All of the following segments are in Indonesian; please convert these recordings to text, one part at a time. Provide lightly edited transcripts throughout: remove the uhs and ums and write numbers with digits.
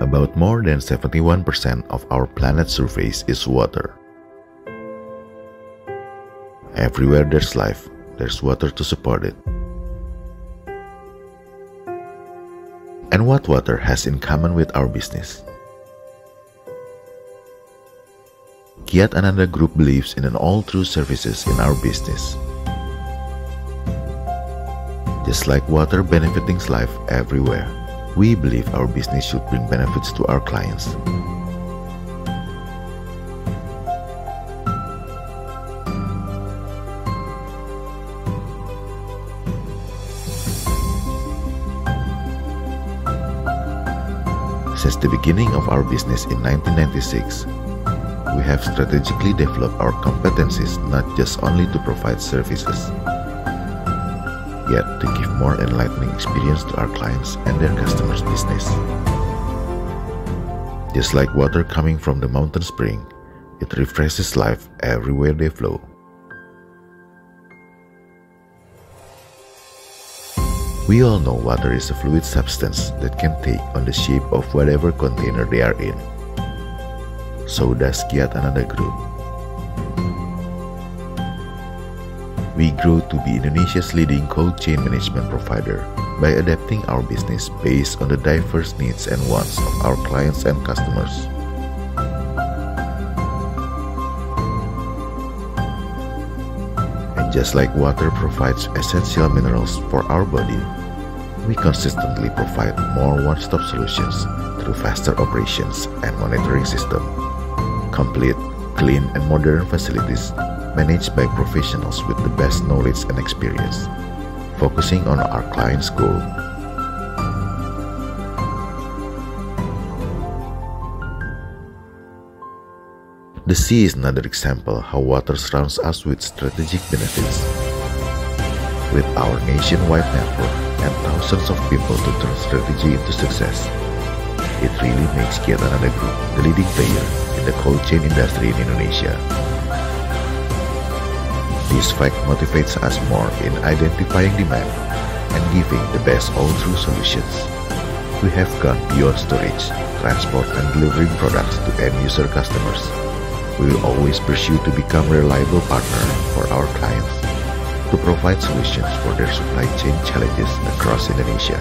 About more than 71% of our planet's surface is water. Everywhere there's life, there's water to support it. And what water has in common with our business? Kiat Ananda Group believes in an all-through services in our business. Just like water benefiting life everywhere, we believe our business should bring benefits to our clients. Since the beginning of our business in 1996, we have strategically developed our competencies not just only to provide services, yet to give more enlightening experience to our clients and their customers' business. Just like water coming from the mountain spring, it refreshes life everywhere they flow. We all know water is a fluid substance that can take on the shape of whatever container they are in. So does Kiat Ananda Group. We grew to be Indonesia's leading cold chain management provider by adapting our business based on the diverse needs and wants of our clients and customers. And just like water provides essential minerals for our body, we consistently provide more one-stop solutions through faster operations and monitoring system. Complete, clean, and modern facilities managed by professionals with the best knowledge and experience, focusing on our clients' goal. The sea is another example how water surrounds us with strategic benefits. With our nationwide network and thousands of people to turn strategy into success, it really makes Kiat Ananda Group the leading player in the cold chain industry in Indonesia. This fact motivates us more in identifying demand and giving the best all-through solutions. We have gone beyond storage, transport, and delivering products to end-user customers. We will always pursue to become a reliable partner for our clients, to provide solutions for their supply chain challenges across Indonesia.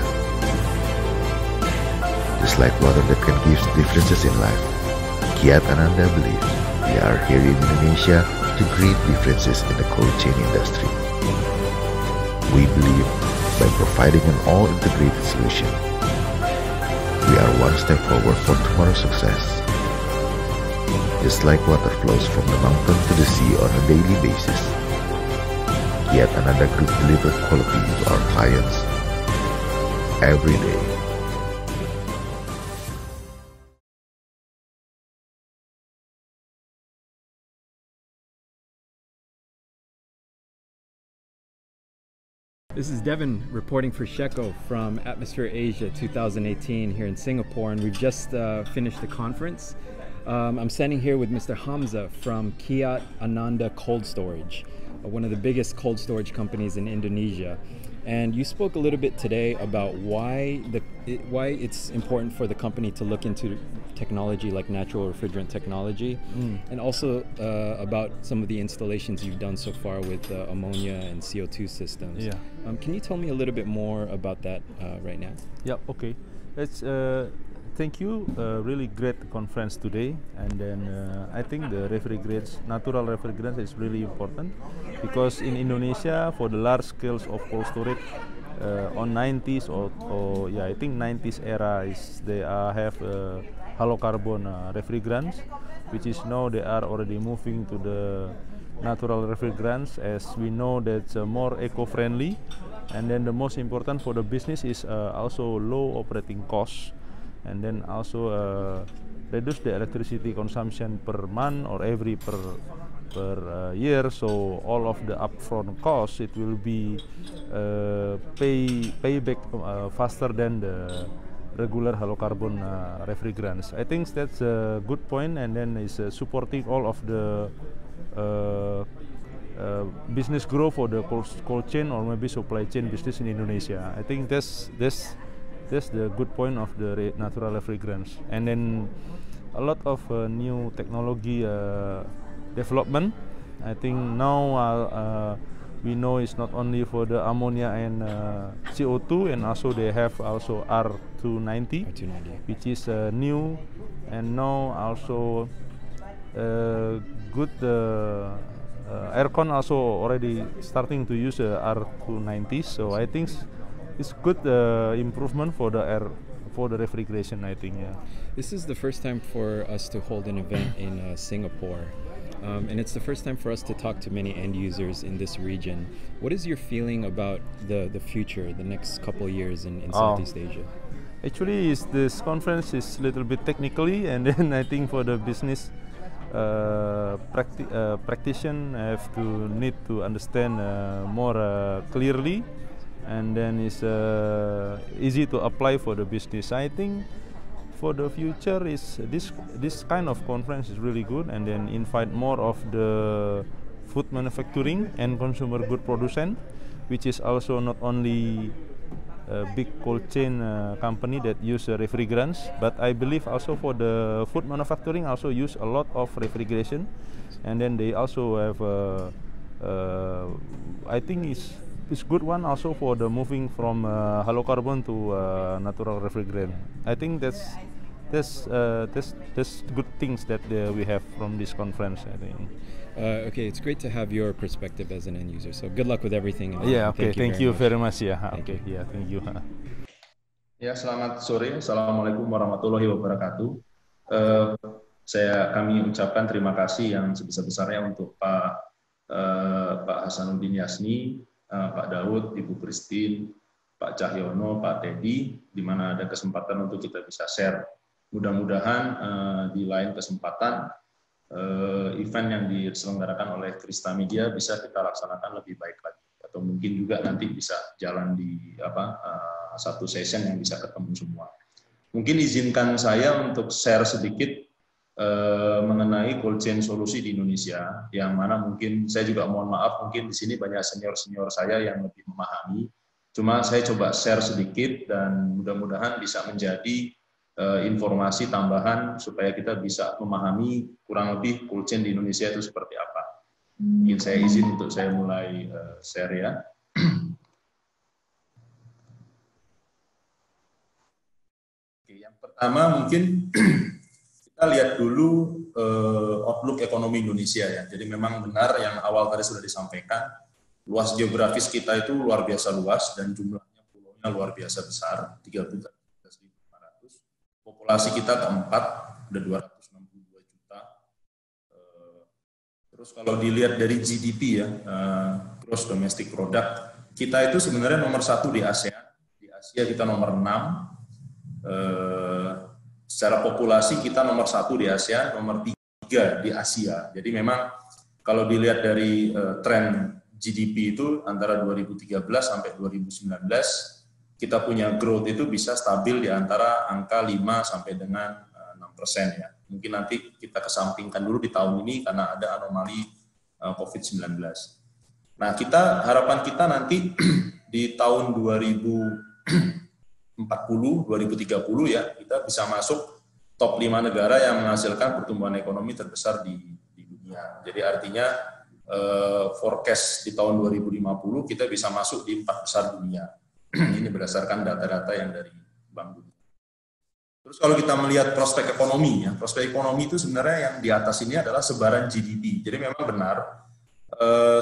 Just like water that can give differences in life, Kiat Ananda believes we are here in Indonesia to create differences in the cold chain industry. We believe by providing an all-integrated solution, we are one step forward for tomorrow's success. Just like water flows from the mountain to the sea on a daily basis, Kiat Ananda Group delivers quality to our clients every day. This is Devin reporting for Sheko from Atmosphere Asia 2018 here in Singapore, and we've just finished the conference. I'm standing here with Mr. Hamza from Kiat Ananda Cold Storage, one of the biggest cold storage companies in Indonesia. And you spoke a little bit today about why it's important for the company to look into technology like natural refrigerant technology, and also about some of the installations you've done so far with ammonia and CO2 systems. Yeah. Can you tell me a little bit more about that right now? Yeah, okay. Let's thank you. Really great conference today, and then I think the refrigerants, natural refrigerants, is really important because in Indonesia, for the large scales of cold storage, on 90s or yeah, I think 90s era is they have halocarbon refrigerants, which is now they are already moving to the natural refrigerants, as we know that's more eco-friendly, and then the most important for the business is also low operating costs, and then also reduce the electricity consumption per month or every per year. So all of the upfront costs, it will be pay back faster than the regular halocarbon refrigerants. I think that's a good point, and then is supporting all of the business growth for the cold chain or maybe supply chain business in Indonesia. I think that's That's the good point of the natural refrigerants. And then a lot of new technology development. I think now we know it's not only for the ammonia and CO2, and also they have also R290, which is new, and now also good aircon also already starting to use R290. So I think it's good improvement for the air, for the refrigeration, I think. Yeah. This is the first time for us to hold an event in Singapore. And it's the first time for us to talk to many end users in this region. What is your feeling about the future, the next couple of years in Southeast Asia? Actually, this conference is a little bit technically, and then I think for the business practitioner have to need to understand more clearly, and then it's easy to apply for the business. I think for the future is this kind of conference is really good, and then invite more of the food manufacturing and consumer good producent, which is also not only a big cold chain company that use refrigerants, but I believe also for the food manufacturing also use a lot of refrigeration, and then they also have I think it's good one also for the moving from halocarbon to natural refrigerant. I think that's good things that we have from this conference, I think. Okay, it's great to have your perspective as an end user. So good luck with everything. Yeah, okay, thank you very much. Yeah, okay, yeah, thank you. Ya, selamat sore. Assalamualaikum warahmatullahi wabarakatuh. Kami ucapkan terima kasih yang sebesar-besarnya untuk Pak Hasanuddin Yasni, Pak Daud, Ibu Christine, Pak Cahyono, Pak Teddy, di mana ada kesempatan untuk kita bisa share. Mudah-mudahan di lain kesempatan event yang diselenggarakan oleh Krista Media bisa kita laksanakan lebih baik lagi, atau mungkin juga nanti bisa jalan di satu session yang bisa ketemu semua. Mungkin izinkan saya untuk share sedikit mengenai cold chain solusi di Indonesia, yang mana mungkin saya juga mohon maaf, mungkin di sini banyak senior-senior saya yang lebih memahami. Cuma saya coba share sedikit dan mudah-mudahan bisa menjadi informasi tambahan supaya kita bisa memahami kurang lebih cold chain di Indonesia itu seperti apa. Mungkin saya izin untuk saya mulai share ya. Oke, yang pertama mungkin kita lihat dulu outlook ekonomi Indonesia ya. Jadi memang benar yang awal tadi sudah disampaikan, luas geografis kita itu luar biasa luas dan jumlahnya pulaunya luar biasa besar, 13.500. Populasi kita keempat, ada 262 juta. Terus kalau dilihat dari GDP ya, gross domestic product, kita itu sebenarnya nomor 1 di ASEAN. Di Asia kita nomor 6. Secara populasi kita nomor 1 di ASEAN, nomor 3 di Asia. Jadi memang kalau dilihat dari tren GDP itu antara 2013 sampai 2019, kita punya growth itu bisa stabil di antara angka 5 sampai dengan 6% ya. Mungkin nanti kita kesampingkan dulu di tahun ini karena ada anomali COVID-19. Nah, harapan kita nanti di tahun 2040, 2030 ya, kita bisa masuk top 5 negara yang menghasilkan pertumbuhan ekonomi terbesar di dunia. Jadi artinya forecast di tahun 2050 kita bisa masuk di 4 besar dunia. Ini berdasarkan data-data yang dari Bank Dunia. Terus kalau kita melihat prospek ekonomi, ya, prospek ekonomi itu sebenarnya yang di atas ini adalah sebaran GDP. Jadi memang benar,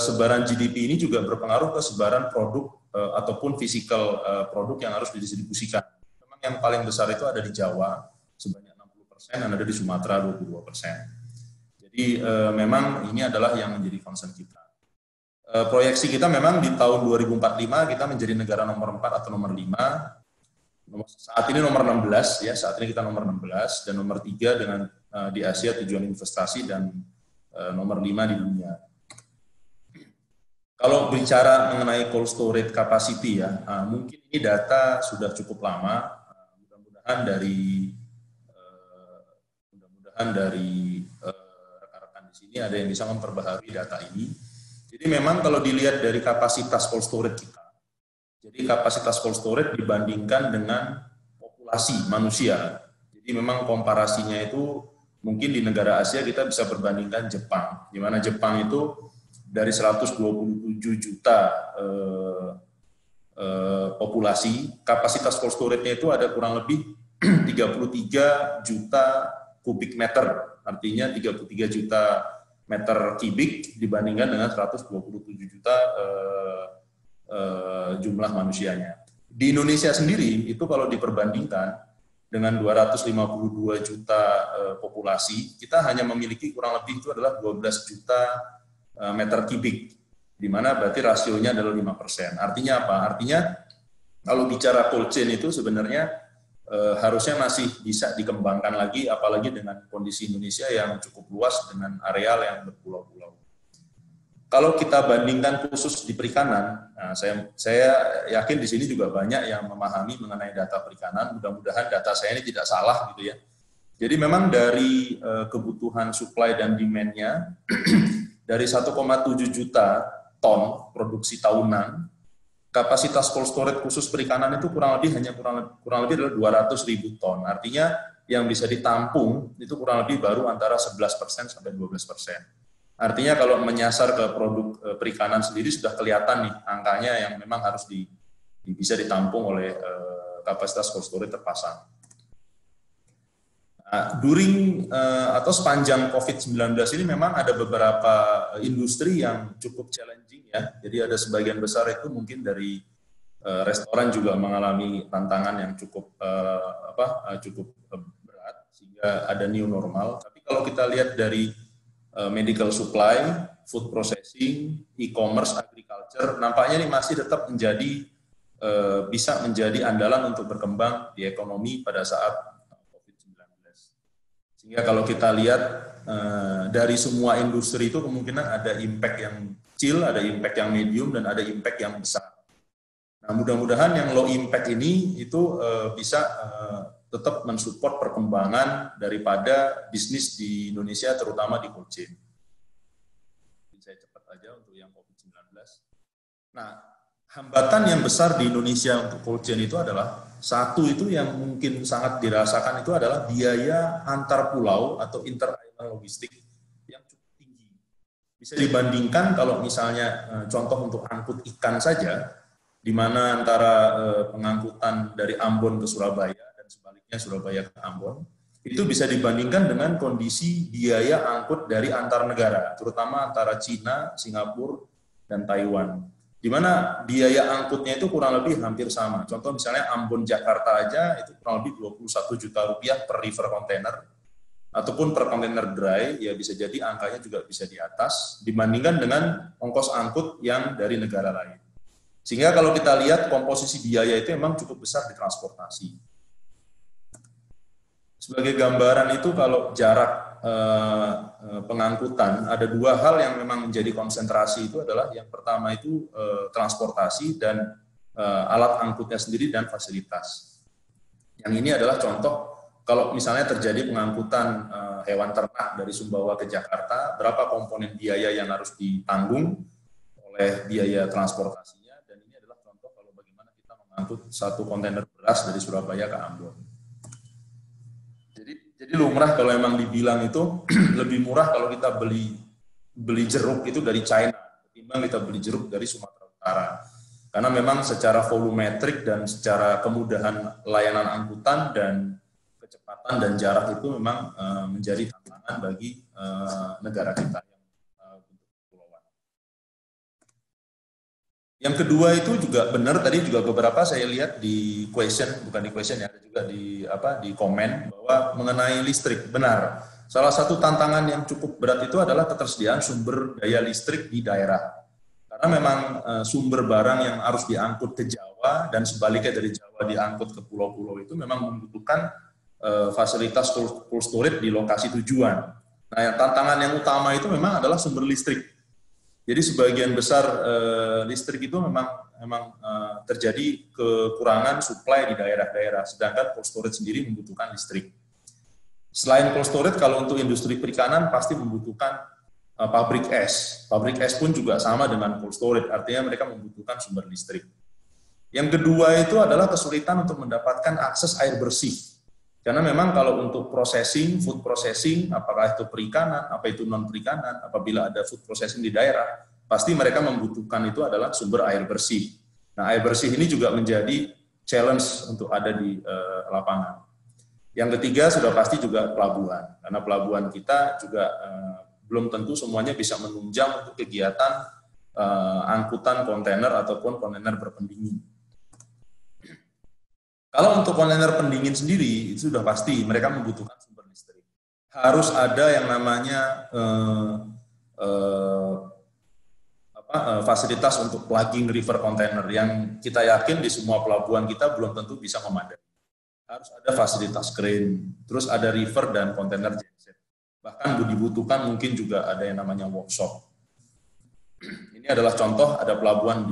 sebaran GDP ini juga berpengaruh ke sebaran produk ataupun physical produk yang harus didistribusikan. Memang yang paling besar itu ada di Jawa, sebanyak 60%, dan ada di Sumatera 22%. Jadi memang ini adalah yang menjadi concern kita. Proyeksi kita memang di tahun 2045 kita menjadi negara nomor 4 atau nomor 5. Saat ini nomor 16 ya, saat ini kita nomor 16 dan nomor 3 dengan di Asia tujuan investasi dan nomor 5 di dunia. Kalau bicara mengenai cold storage capacity ya, mungkin ini data sudah cukup lama. Mudah-mudahan dari rekan-rekan di sini ada yang bisa memperbaharui data ini. Jadi memang kalau dilihat dari kapasitas cold storage kita, jadi kapasitas cold storage dibandingkan dengan populasi manusia. Jadi memang komparasinya itu mungkin di negara Asia kita bisa berbandingkan Jepang, di mana Jepang itu dari 127 juta populasi, kapasitas cold storage-nya itu ada kurang lebih 33 juta kubik meter, artinya 33 juta meter kubik dibandingkan dengan 127 juta jumlah manusianya. Di Indonesia sendiri itu kalau diperbandingkan dengan 252 juta populasi, kita hanya memiliki kurang lebih itu adalah 12 juta meter kubik, di mana berarti rasionya adalah 5%. Artinya apa? Artinya kalau bicara cold chain itu sebenarnya harusnya masih bisa dikembangkan lagi, apalagi dengan kondisi Indonesia yang cukup luas dengan areal yang berpulau-pulau. Kalau kita bandingkan khusus di perikanan, nah saya yakin di sini juga banyak yang memahami mengenai data perikanan. Mudah-mudahan data saya ini tidak salah gitu ya. Jadi memang dari kebutuhan supply dan demand-nya dari 1,7 juta ton produksi tahunan, kapasitas cold storage khusus perikanan itu kurang lebih adalah 200.000 ton. Artinya yang bisa ditampung itu kurang lebih baru antara 11% sampai 12%. Artinya kalau menyasar ke produk perikanan sendiri sudah kelihatan nih angkanya yang memang harus bisa ditampung oleh kapasitas cold storage terpasang. Atau sepanjang COVID-19 ini memang ada beberapa industri yang cukup challenging ya. Jadi ada sebagian besar itu mungkin dari restoran juga mengalami tantangan yang cukup berat sehingga ada new normal. Tapi kalau kita lihat dari medical supply, food processing, e-commerce, agriculture, nampaknya ini masih tetap bisa menjadi andalan untuk berkembang di ekonomi pada saat sehingga kalau kita lihat dari semua industri itu kemungkinan ada impact yang kecil, ada impact yang medium, dan ada impact yang besar. Nah mudah-mudahan yang low impact ini itu bisa tetap mensupport perkembangan daripada bisnis di Indonesia, terutama di cold chain. Saya cepat aja untuk yang COVID-19. Nah, hambatan yang besar di Indonesia untuk cold chain itu adalah satu itu yang mungkin sangat dirasakan itu adalah biaya antar pulau atau inter-island logistik yang cukup tinggi. Bisa dibandingkan kalau misalnya contoh untuk angkut ikan saja, di mana antara pengangkutan dari Ambon ke Surabaya dan sebaliknya Surabaya ke Ambon, itu bisa dibandingkan dengan kondisi biaya angkut dari antar negara, terutama antara Cina, Singapura, dan Taiwan. Di mana biaya angkutnya itu kurang lebih hampir sama. Contoh misalnya Ambon Jakarta aja itu kurang lebih 21 juta rupiah per river container, ataupun per container dry, ya bisa jadi angkanya juga bisa di atas dibandingkan dengan ongkos angkut yang dari negara lain. Sehingga kalau kita lihat komposisi biaya itu memang cukup besar di transportasi. Sebagai gambaran itu kalau jarak pengangkutan, ada dua hal yang memang menjadi konsentrasi itu adalah yang pertama itu transportasi dan alat angkutnya sendiri dan fasilitas. Yang ini adalah contoh kalau misalnya terjadi pengangkutan hewan ternak dari Sumbawa ke Jakarta, berapa komponen biaya yang harus ditanggung oleh biaya transportasinya, dan ini adalah contoh kalau bagaimana kita mengangkut satu kontainer beras dari Surabaya ke Ambon. Jadi lumrah kalau memang dibilang itu lebih murah kalau kita beli jeruk itu dari China ketimbang kita beli jeruk dari Sumatera Utara. Karena memang secara volumetrik dan secara kemudahan layanan angkutan dan kecepatan dan jarak itu memang menjadi tantangan bagi negara kita yang bentuk kepulauan. Yang kedua itu juga benar, tadi juga beberapa saya lihat di question, bukan di question ya, ada juga di komen bahwa mengenai listrik, benar. Salah satu tantangan yang cukup berat itu adalah ketersediaan sumber daya listrik di daerah. Karena memang sumber barang yang harus diangkut ke Jawa dan sebaliknya dari Jawa diangkut ke pulau-pulau itu memang membutuhkan fasilitas cold storage di lokasi tujuan. Nah, tantangan yang utama itu memang adalah sumber listrik. Jadi sebagian besar listrik itu memang terjadi kekurangan supply di daerah-daerah, sedangkan cold storage sendiri membutuhkan listrik. Selain cold storage, kalau untuk industri perikanan pasti membutuhkan pabrik es. Pabrik es pun juga sama dengan cold storage, artinya mereka membutuhkan sumber listrik. Yang kedua itu adalah kesulitan untuk mendapatkan akses air bersih. Karena memang kalau untuk processing, food processing, apakah itu perikanan, apa itu non-perikanan, apabila ada food processing di daerah, pasti mereka membutuhkan itu adalah sumber air bersih. Nah, air bersih ini juga menjadi challenge untuk ada di lapangan. Yang ketiga sudah pasti juga pelabuhan, karena pelabuhan kita juga belum tentu semuanya bisa menunjang untuk kegiatan angkutan kontainer ataupun kontainer berpendingin. Kalau untuk kontainer pendingin sendiri, itu sudah pasti mereka membutuhkan sumber listrik. Harus ada yang namanya fasilitas untuk plugging river container yang kita yakin di semua pelabuhan kita belum tentu bisa memadai. Harus ada fasilitas crane, terus ada river dan kontainer genset. Bahkan dibutuhkan mungkin juga ada yang namanya workshop. Ini adalah contoh, ada pelabuhan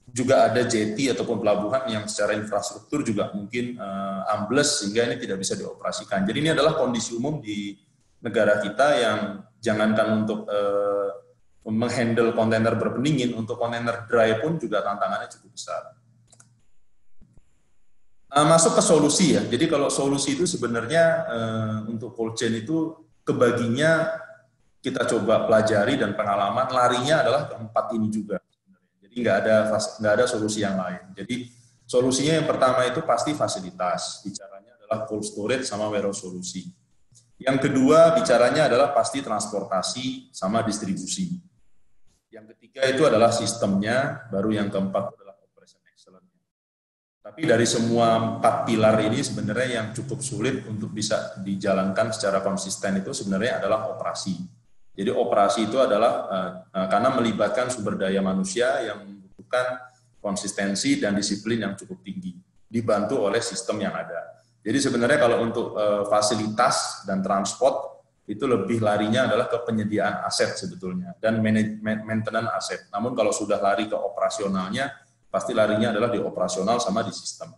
juga ada jetty ataupun pelabuhan yang secara infrastruktur juga mungkin ambles sehingga ini tidak bisa dioperasikan. Jadi ini adalah kondisi umum di negara kita yang jangankan untuk menghandle kontainer berpendingin, untuk kontainer dry pun juga tantangannya cukup besar. Masuk ke solusi ya. Jadi kalau solusi itu sebenarnya untuk cold chain itu kebaginya kita coba pelajari dan pengalaman larinya adalah keempat ini juga. Jadi nggak ada solusi yang lain. Jadi solusinya yang pertama itu pasti fasilitas. Bicaranya adalah cold storage sama warehouse solusi. Yang kedua bicaranya adalah pasti transportasi sama distribusi. Yang ketiga itu adalah sistemnya. Baru yang keempat adalah operation excellence. Tapi dari semua 4 pilar ini sebenarnya yang cukup sulit untuk bisa dijalankan secara konsisten itu sebenarnya adalah operasi. Jadi operasi itu adalah karena melibatkan sumber daya manusia yang membutuhkan konsistensi dan disiplin yang cukup tinggi, dibantu oleh sistem yang ada. Jadi sebenarnya kalau untuk fasilitas dan transport, itu lebih larinya adalah ke penyediaan aset sebetulnya, dan maintenance aset. Namun kalau sudah lari ke operasionalnya, pasti larinya adalah di operasional sama di sistem.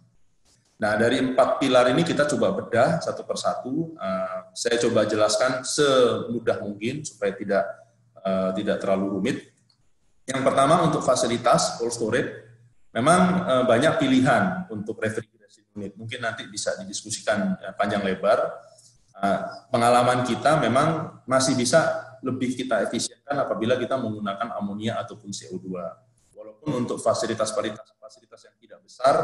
Nah, dari 4 pilar ini kita coba bedah satu persatu. Saya coba jelaskan semudah mungkin supaya tidak terlalu rumit. Yang pertama untuk fasilitas cold storage, memang banyak pilihan untuk refrigeration unit. Mungkin nanti bisa didiskusikan panjang lebar. Pengalaman kita memang masih bisa lebih kita efisienkan apabila kita menggunakan amonia ataupun CO2. Walaupun untuk fasilitas yang tidak besar,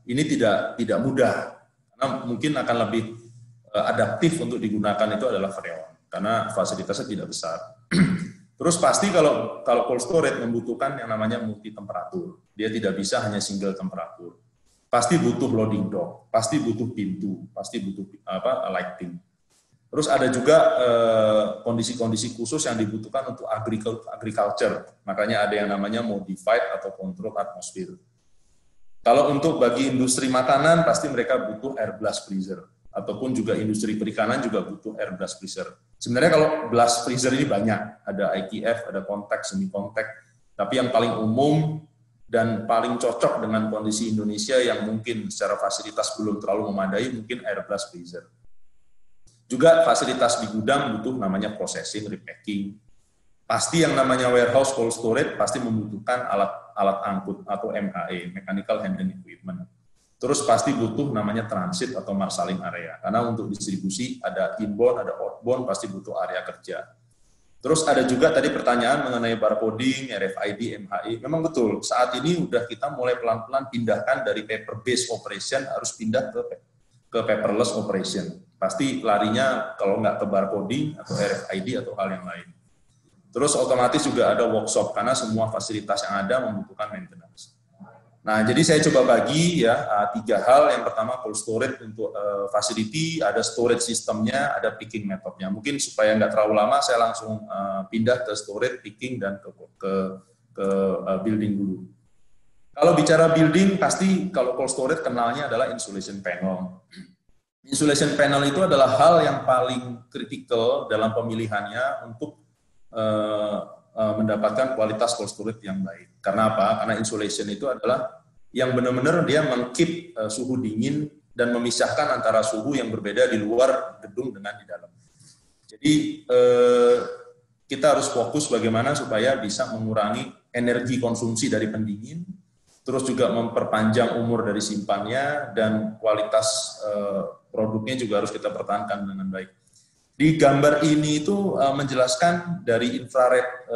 ini tidak mudah, karena mungkin akan lebih adaptif untuk digunakan itu adalah freon, karena fasilitasnya tidak besar. Terus pasti kalau cold storage membutuhkan yang namanya multi temperatur, dia tidak bisa hanya single temperatur. Pasti butuh loading dock, pasti butuh pintu, pasti butuh lighting. Terus ada juga kondisi-kondisi khusus yang dibutuhkan untuk agriculture, makanya ada yang namanya modified atau control atmosphere. Kalau untuk bagi industri makanan, pasti mereka butuh air blast freezer. Ataupun juga industri perikanan juga butuh air blast freezer. Sebenarnya kalau blast freezer ini banyak. Ada IKF, ada contact, semi-contact. Tapi yang paling umum dan paling cocok dengan kondisi Indonesia yang mungkin secara fasilitas belum terlalu memadai, mungkin air blast freezer. Juga fasilitas di gudang butuh namanya processing, repacking. Pasti yang namanya warehouse cold storage pasti membutuhkan alat angkut atau MHE, mechanical handling equipment. Terus pasti butuh namanya transit atau marshaling area, karena untuk distribusi ada inbound, ada outbound, pasti butuh area kerja. Terus ada juga tadi pertanyaan mengenai barcoding, RFID, MHE. Memang betul, saat ini udah kita mulai pelan-pelan pindahkan dari paper based operation harus pindah ke paperless operation. Pasti larinya kalau nggak ke barcoding atau RFID atau hal yang lain. Terus otomatis juga ada workshop karena semua fasilitas yang ada membutuhkan maintenance. Nah, jadi saya coba bagi ya 3 hal. Yang pertama cold storage untuk facility, ada storage sistemnya, ada picking methodnya. Mungkin supaya nggak terlalu lama, saya langsung pindah ke storage, picking dan ke building dulu. Kalau bicara building, pasti kalau cold storage kenalnya adalah insulation panel. Insulation panel itu adalah hal yang paling kritikal dalam pemilihannya untuk mendapatkan kualitas cold storage yang baik. Karena apa? Karena insulation itu adalah yang benar-benar dia meng-keep suhu dingin dan memisahkan antara suhu yang berbeda di luar gedung dengan di dalam. Jadi kita harus fokus bagaimana supaya bisa mengurangi energi konsumsi dari pendingin, terus juga memperpanjang umur dari simpannya, dan kualitas produknya juga harus kita pertahankan dengan baik. Di gambar ini itu menjelaskan dari infrared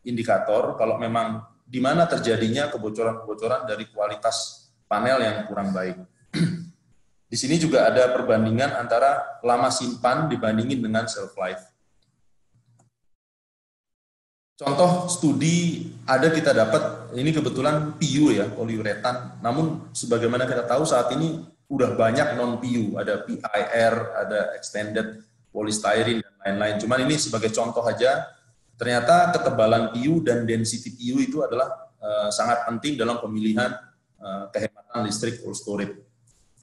indikator kalau memang di mana terjadinya kebocoran-kebocoran dari kualitas panel yang kurang baik. Di sini juga ada perbandingan antara lama simpan dibandingin dengan shelf life. Contoh studi ada kita dapat, ini kebetulan PU ya, poliuretan, namun sebagaimana kita tahu saat ini udah banyak non-PU, ada PIR, ada extended polystyrene, dan lain-lain. Cuman ini sebagai contoh aja, ternyata ketebalan PU dan density PU itu adalah sangat penting dalam pemilihan kehematan listrik cold storage.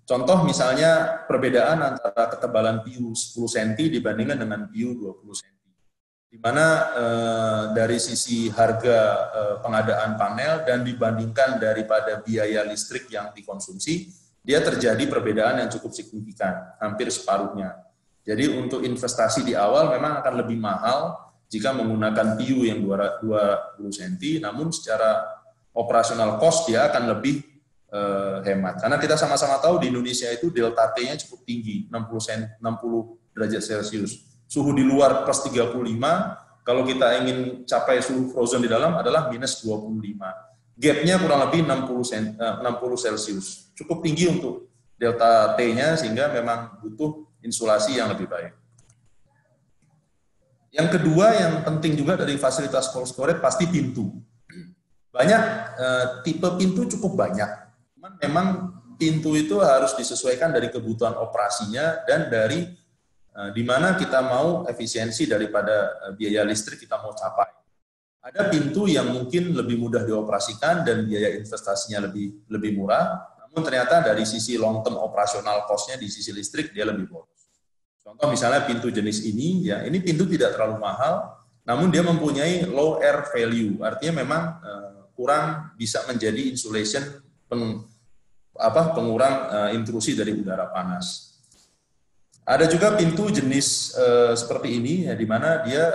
Contoh misalnya perbedaan antara ketebalan PU 10 cm dibandingkan dengan PU 20 cm. Di mana dari sisi harga pengadaan panel dan dibandingkan daripada biaya listrik yang dikonsumsi, dia terjadi perbedaan yang cukup signifikan, hampir separuhnya. Jadi untuk investasi di awal memang akan lebih mahal jika menggunakan PU yang 20 cm, namun secara operasional cost dia akan lebih hemat. Karena kita sama-sama tahu di Indonesia itu delta T-nya cukup tinggi, 60 derajat Celcius. Suhu di luar plus 35, kalau kita ingin capai suhu frozen di dalam adalah minus 25. Gap-nya kurang lebih 60 Celcius. Cukup tinggi untuk delta T-nya sehingga memang butuh insulasi yang lebih baik. Yang kedua yang penting juga dari fasilitas cold storage pasti pintu. Banyak tipe pintu cukup banyak. Cuman memang pintu itu harus disesuaikan dari kebutuhan operasinya dan dari di mana kita mau efisiensi daripada biaya listrik kita mau capai. Ada pintu yang mungkin lebih mudah dioperasikan dan biaya investasinya lebih murah, namun ternyata dari sisi long term operasional cost-nya di sisi listrik dia lebih boros. Contoh misalnya pintu jenis ini, ya ini pintu tidak terlalu mahal, namun dia mempunyai low air value, artinya memang kurang bisa menjadi insulation pengurang intrusi dari udara panas. Ada juga pintu jenis seperti ini, ya, di mana dia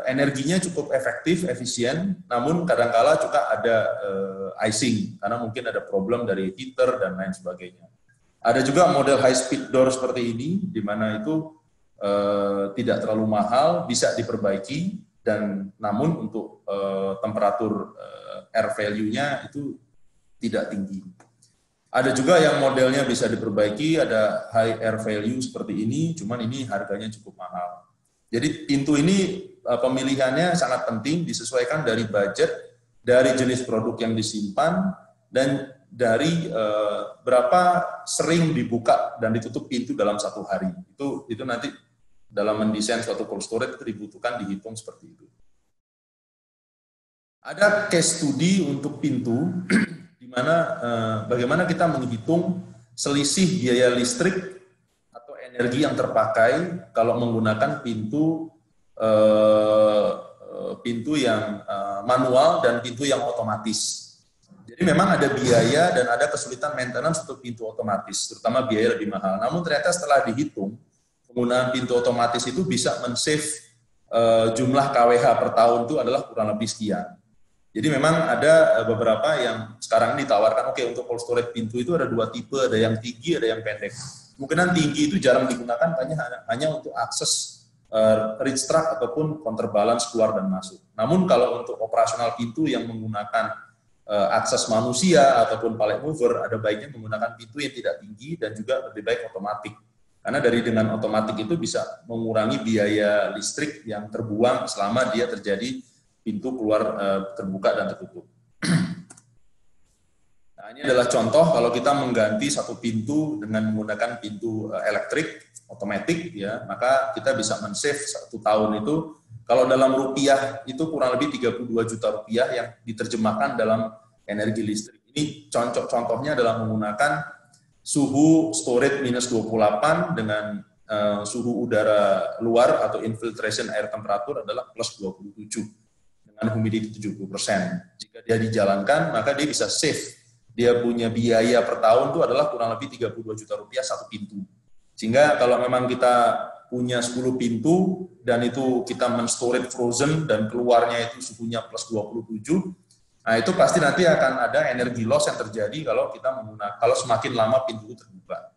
energinya cukup efektif, efisien, namun kadangkala juga ada icing, karena mungkin ada problem dari heater dan lain sebagainya. Ada juga model high speed door seperti ini, di mana itu tidak terlalu mahal, bisa diperbaiki, dan namun untuk temperatur air value-nya itu tidak tinggi. Ada juga yang modelnya bisa diperbaiki, ada high air value seperti ini, cuman ini harganya cukup mahal. Jadi pintu ini pemilihannya sangat penting, disesuaikan dari budget, dari jenis produk yang disimpan, dan dari berapa sering dibuka dan ditutup pintu dalam satu hari. Itu nanti dalam mendesain suatu cold storage itu dibutuhkan, dihitung seperti itu. Ada case study untuk pintu, di mana bagaimana kita menghitung selisih biaya listrik atau energi yang terpakai kalau menggunakan pintu yang manual dan pintu yang otomatis. Jadi memang ada biaya dan ada kesulitan maintenance untuk pintu otomatis, terutama biaya lebih mahal. Namun ternyata setelah dihitung, penggunaan pintu otomatis itu bisa men-save jumlah KWH per tahun itu adalah kurang lebih sekian. Jadi memang ada beberapa yang sekarang ditawarkan, oke, untuk cold storage pintu itu ada dua tipe, ada yang tinggi, ada yang pendek. Kemungkinan tinggi itu jarang digunakan hanya untuk akses reach track ataupun counterbalance keluar dan masuk. Namun kalau untuk operasional pintu yang menggunakan akses manusia ataupun pallet mover, ada baiknya menggunakan pintu yang tidak tinggi dan juga lebih baik otomatik. Karena dengan otomatik itu bisa mengurangi biaya listrik yang terbuang selama dia terjadi pintu keluar terbuka dan tertutup. Nah, ini adalah contoh kalau kita mengganti satu pintu dengan menggunakan pintu elektrik, otomatis, ya, maka kita bisa men-save 1 tahun itu, kalau dalam rupiah itu kurang lebih 32 juta rupiah yang diterjemahkan dalam energi listrik. Ini contohnya adalah menggunakan suhu storage minus 28 dengan suhu udara luar atau infiltration air temperature adalah plus 27. Dengan humidity 70%. Jika dia dijalankan, maka dia bisa save. Dia punya biaya per tahun itu adalah kurang lebih 32 juta rupiah satu pintu. Sehingga kalau memang kita punya 10 pintu, dan itu kita men-storage frozen, dan keluarnya itu suhunya plus 27, Nah, itu pasti nanti akan ada energi loss yang terjadi kalau kita kalau semakin lama pintu terbuka.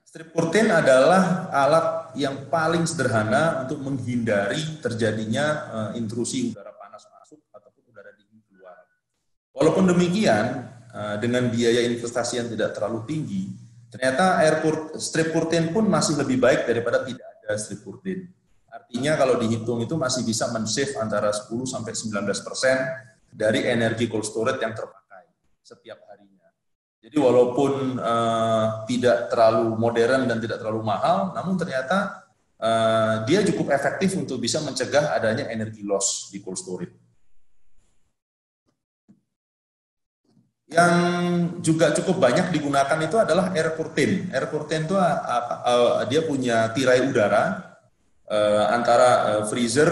Strip curtain adalah alat yang paling sederhana untuk menghindari terjadinya intrusi udara panas masuk ataupun udara dingin keluar. Walaupun demikian, dengan biaya investasi yang tidak terlalu tinggi, ternyata strip curtain pun masih lebih baik daripada tidak ada strip curtain. Artinya kalau dihitung itu masih bisa men-save antara 10-19% dari energi cold storage yang terpakai setiap harinya. Jadi walaupun tidak terlalu modern dan tidak terlalu mahal, namun ternyata dia cukup efektif untuk bisa mencegah adanya energi loss di cold storage. Yang juga cukup banyak digunakan itu adalah air curtain. Air curtain itu dia punya tirai udara antara freezer.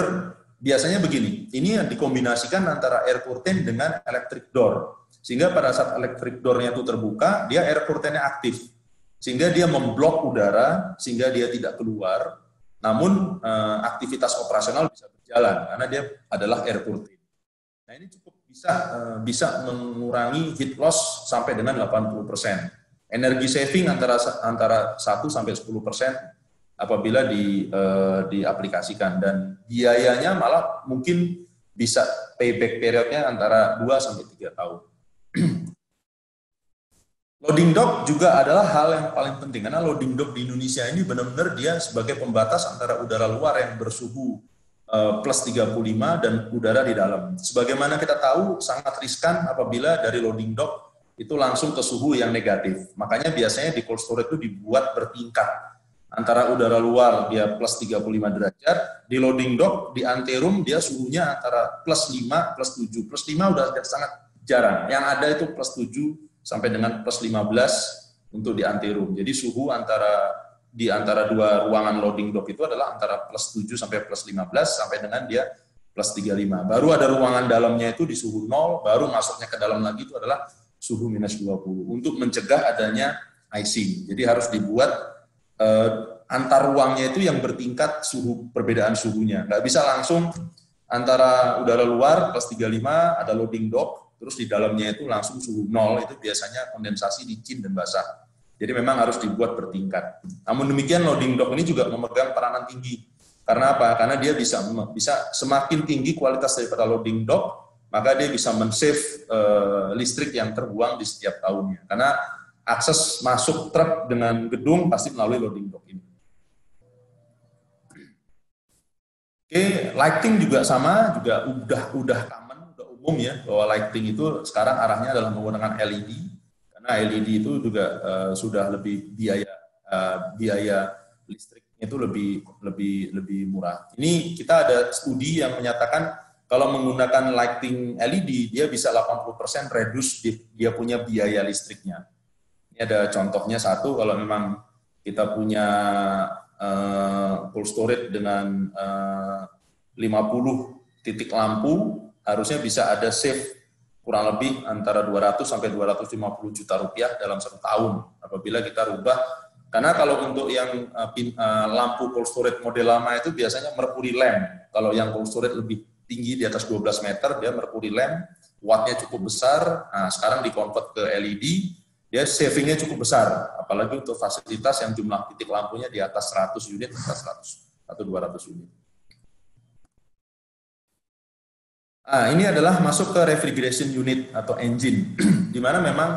Biasanya begini, ini dikombinasikan antara air curtain dengan electric door. Sehingga pada saat electric door-nya itu terbuka, dia air curtain-nya aktif. Sehingga dia memblok udara, sehingga dia tidak keluar. Namun aktivitas operasional bisa berjalan, karena dia adalah air curtain. Nah, ini cukup bisa mengurangi heat loss sampai dengan 80%. Energi saving antara 1-10% apabila diaplikasikan, dan biayanya malah mungkin bisa payback periodnya antara 2-3 tahun. Loading dock juga adalah hal yang paling penting, karena loading dock di Indonesia ini benar-benar dia sebagai pembatas antara udara luar yang bersuhu plus 35 dan udara di dalam. Sebagaimana kita tahu, sangat riskan apabila dari loading dock itu langsung ke suhu yang negatif. Makanya biasanya di cold storage itu dibuat bertingkat. Antara udara luar dia plus 35 derajat, di loading dock, di anteroom dia suhunya antara plus 5, plus 7. Plus 5 udah sangat jarang. Yang ada itu plus 7 sampai dengan plus 15 untuk di anteroom. Jadi suhu di antara dua ruangan loading dock itu adalah antara plus 7 sampai plus 15 sampai dengan dia plus 35. Baru ada ruangan dalamnya itu di suhu 0, baru masuknya ke dalam lagi itu adalah suhu minus 20 untuk mencegah adanya icing. Jadi harus dibuat antar ruangnya itu yang bertingkat perbedaan suhunya. Nggak bisa langsung antara udara luar plus 35 ada loading dock, terus di dalamnya itu langsung suhu 0, itu biasanya kondensasi licin dan basah. Jadi memang harus dibuat bertingkat. Namun demikian loading dock ini juga memegang peranan tinggi. Karena apa? Karena dia bisa semakin tinggi kualitas daripada loading dock, maka dia bisa men-save listrik yang terbuang di setiap tahunnya. Karena akses masuk truk dengan gedung pasti melalui loading dock ini. Oke, lighting juga sama, juga udah common, udah umum ya, bahwa lighting itu sekarang arahnya adalah menggunakan LED, karena LED itu juga sudah lebih biaya listriknya itu lebih murah. Ini kita ada studi yang menyatakan kalau menggunakan lighting LED dia bisa 80% reduce dia punya biaya listriknya. Ini ada contohnya satu, kalau memang kita punya cold storage dengan 50 titik lampu, harusnya bisa ada save kurang lebih antara 200 sampai 250 juta rupiah dalam 1 tahun apabila kita rubah. Karena kalau untuk yang lampu cold storage model lama itu biasanya mercury lamp. Kalau yang cold storage lebih tinggi di atas 12 meter, dia mercury lamp, wattnya cukup besar. Nah, sekarang di-convert ke LED, dia savingnya cukup besar, apalagi untuk fasilitas yang jumlah titik lampunya di atas 100 unit, atas 100 atau 200 unit. Nah, ini adalah masuk ke refrigeration unit atau engine, di mana memang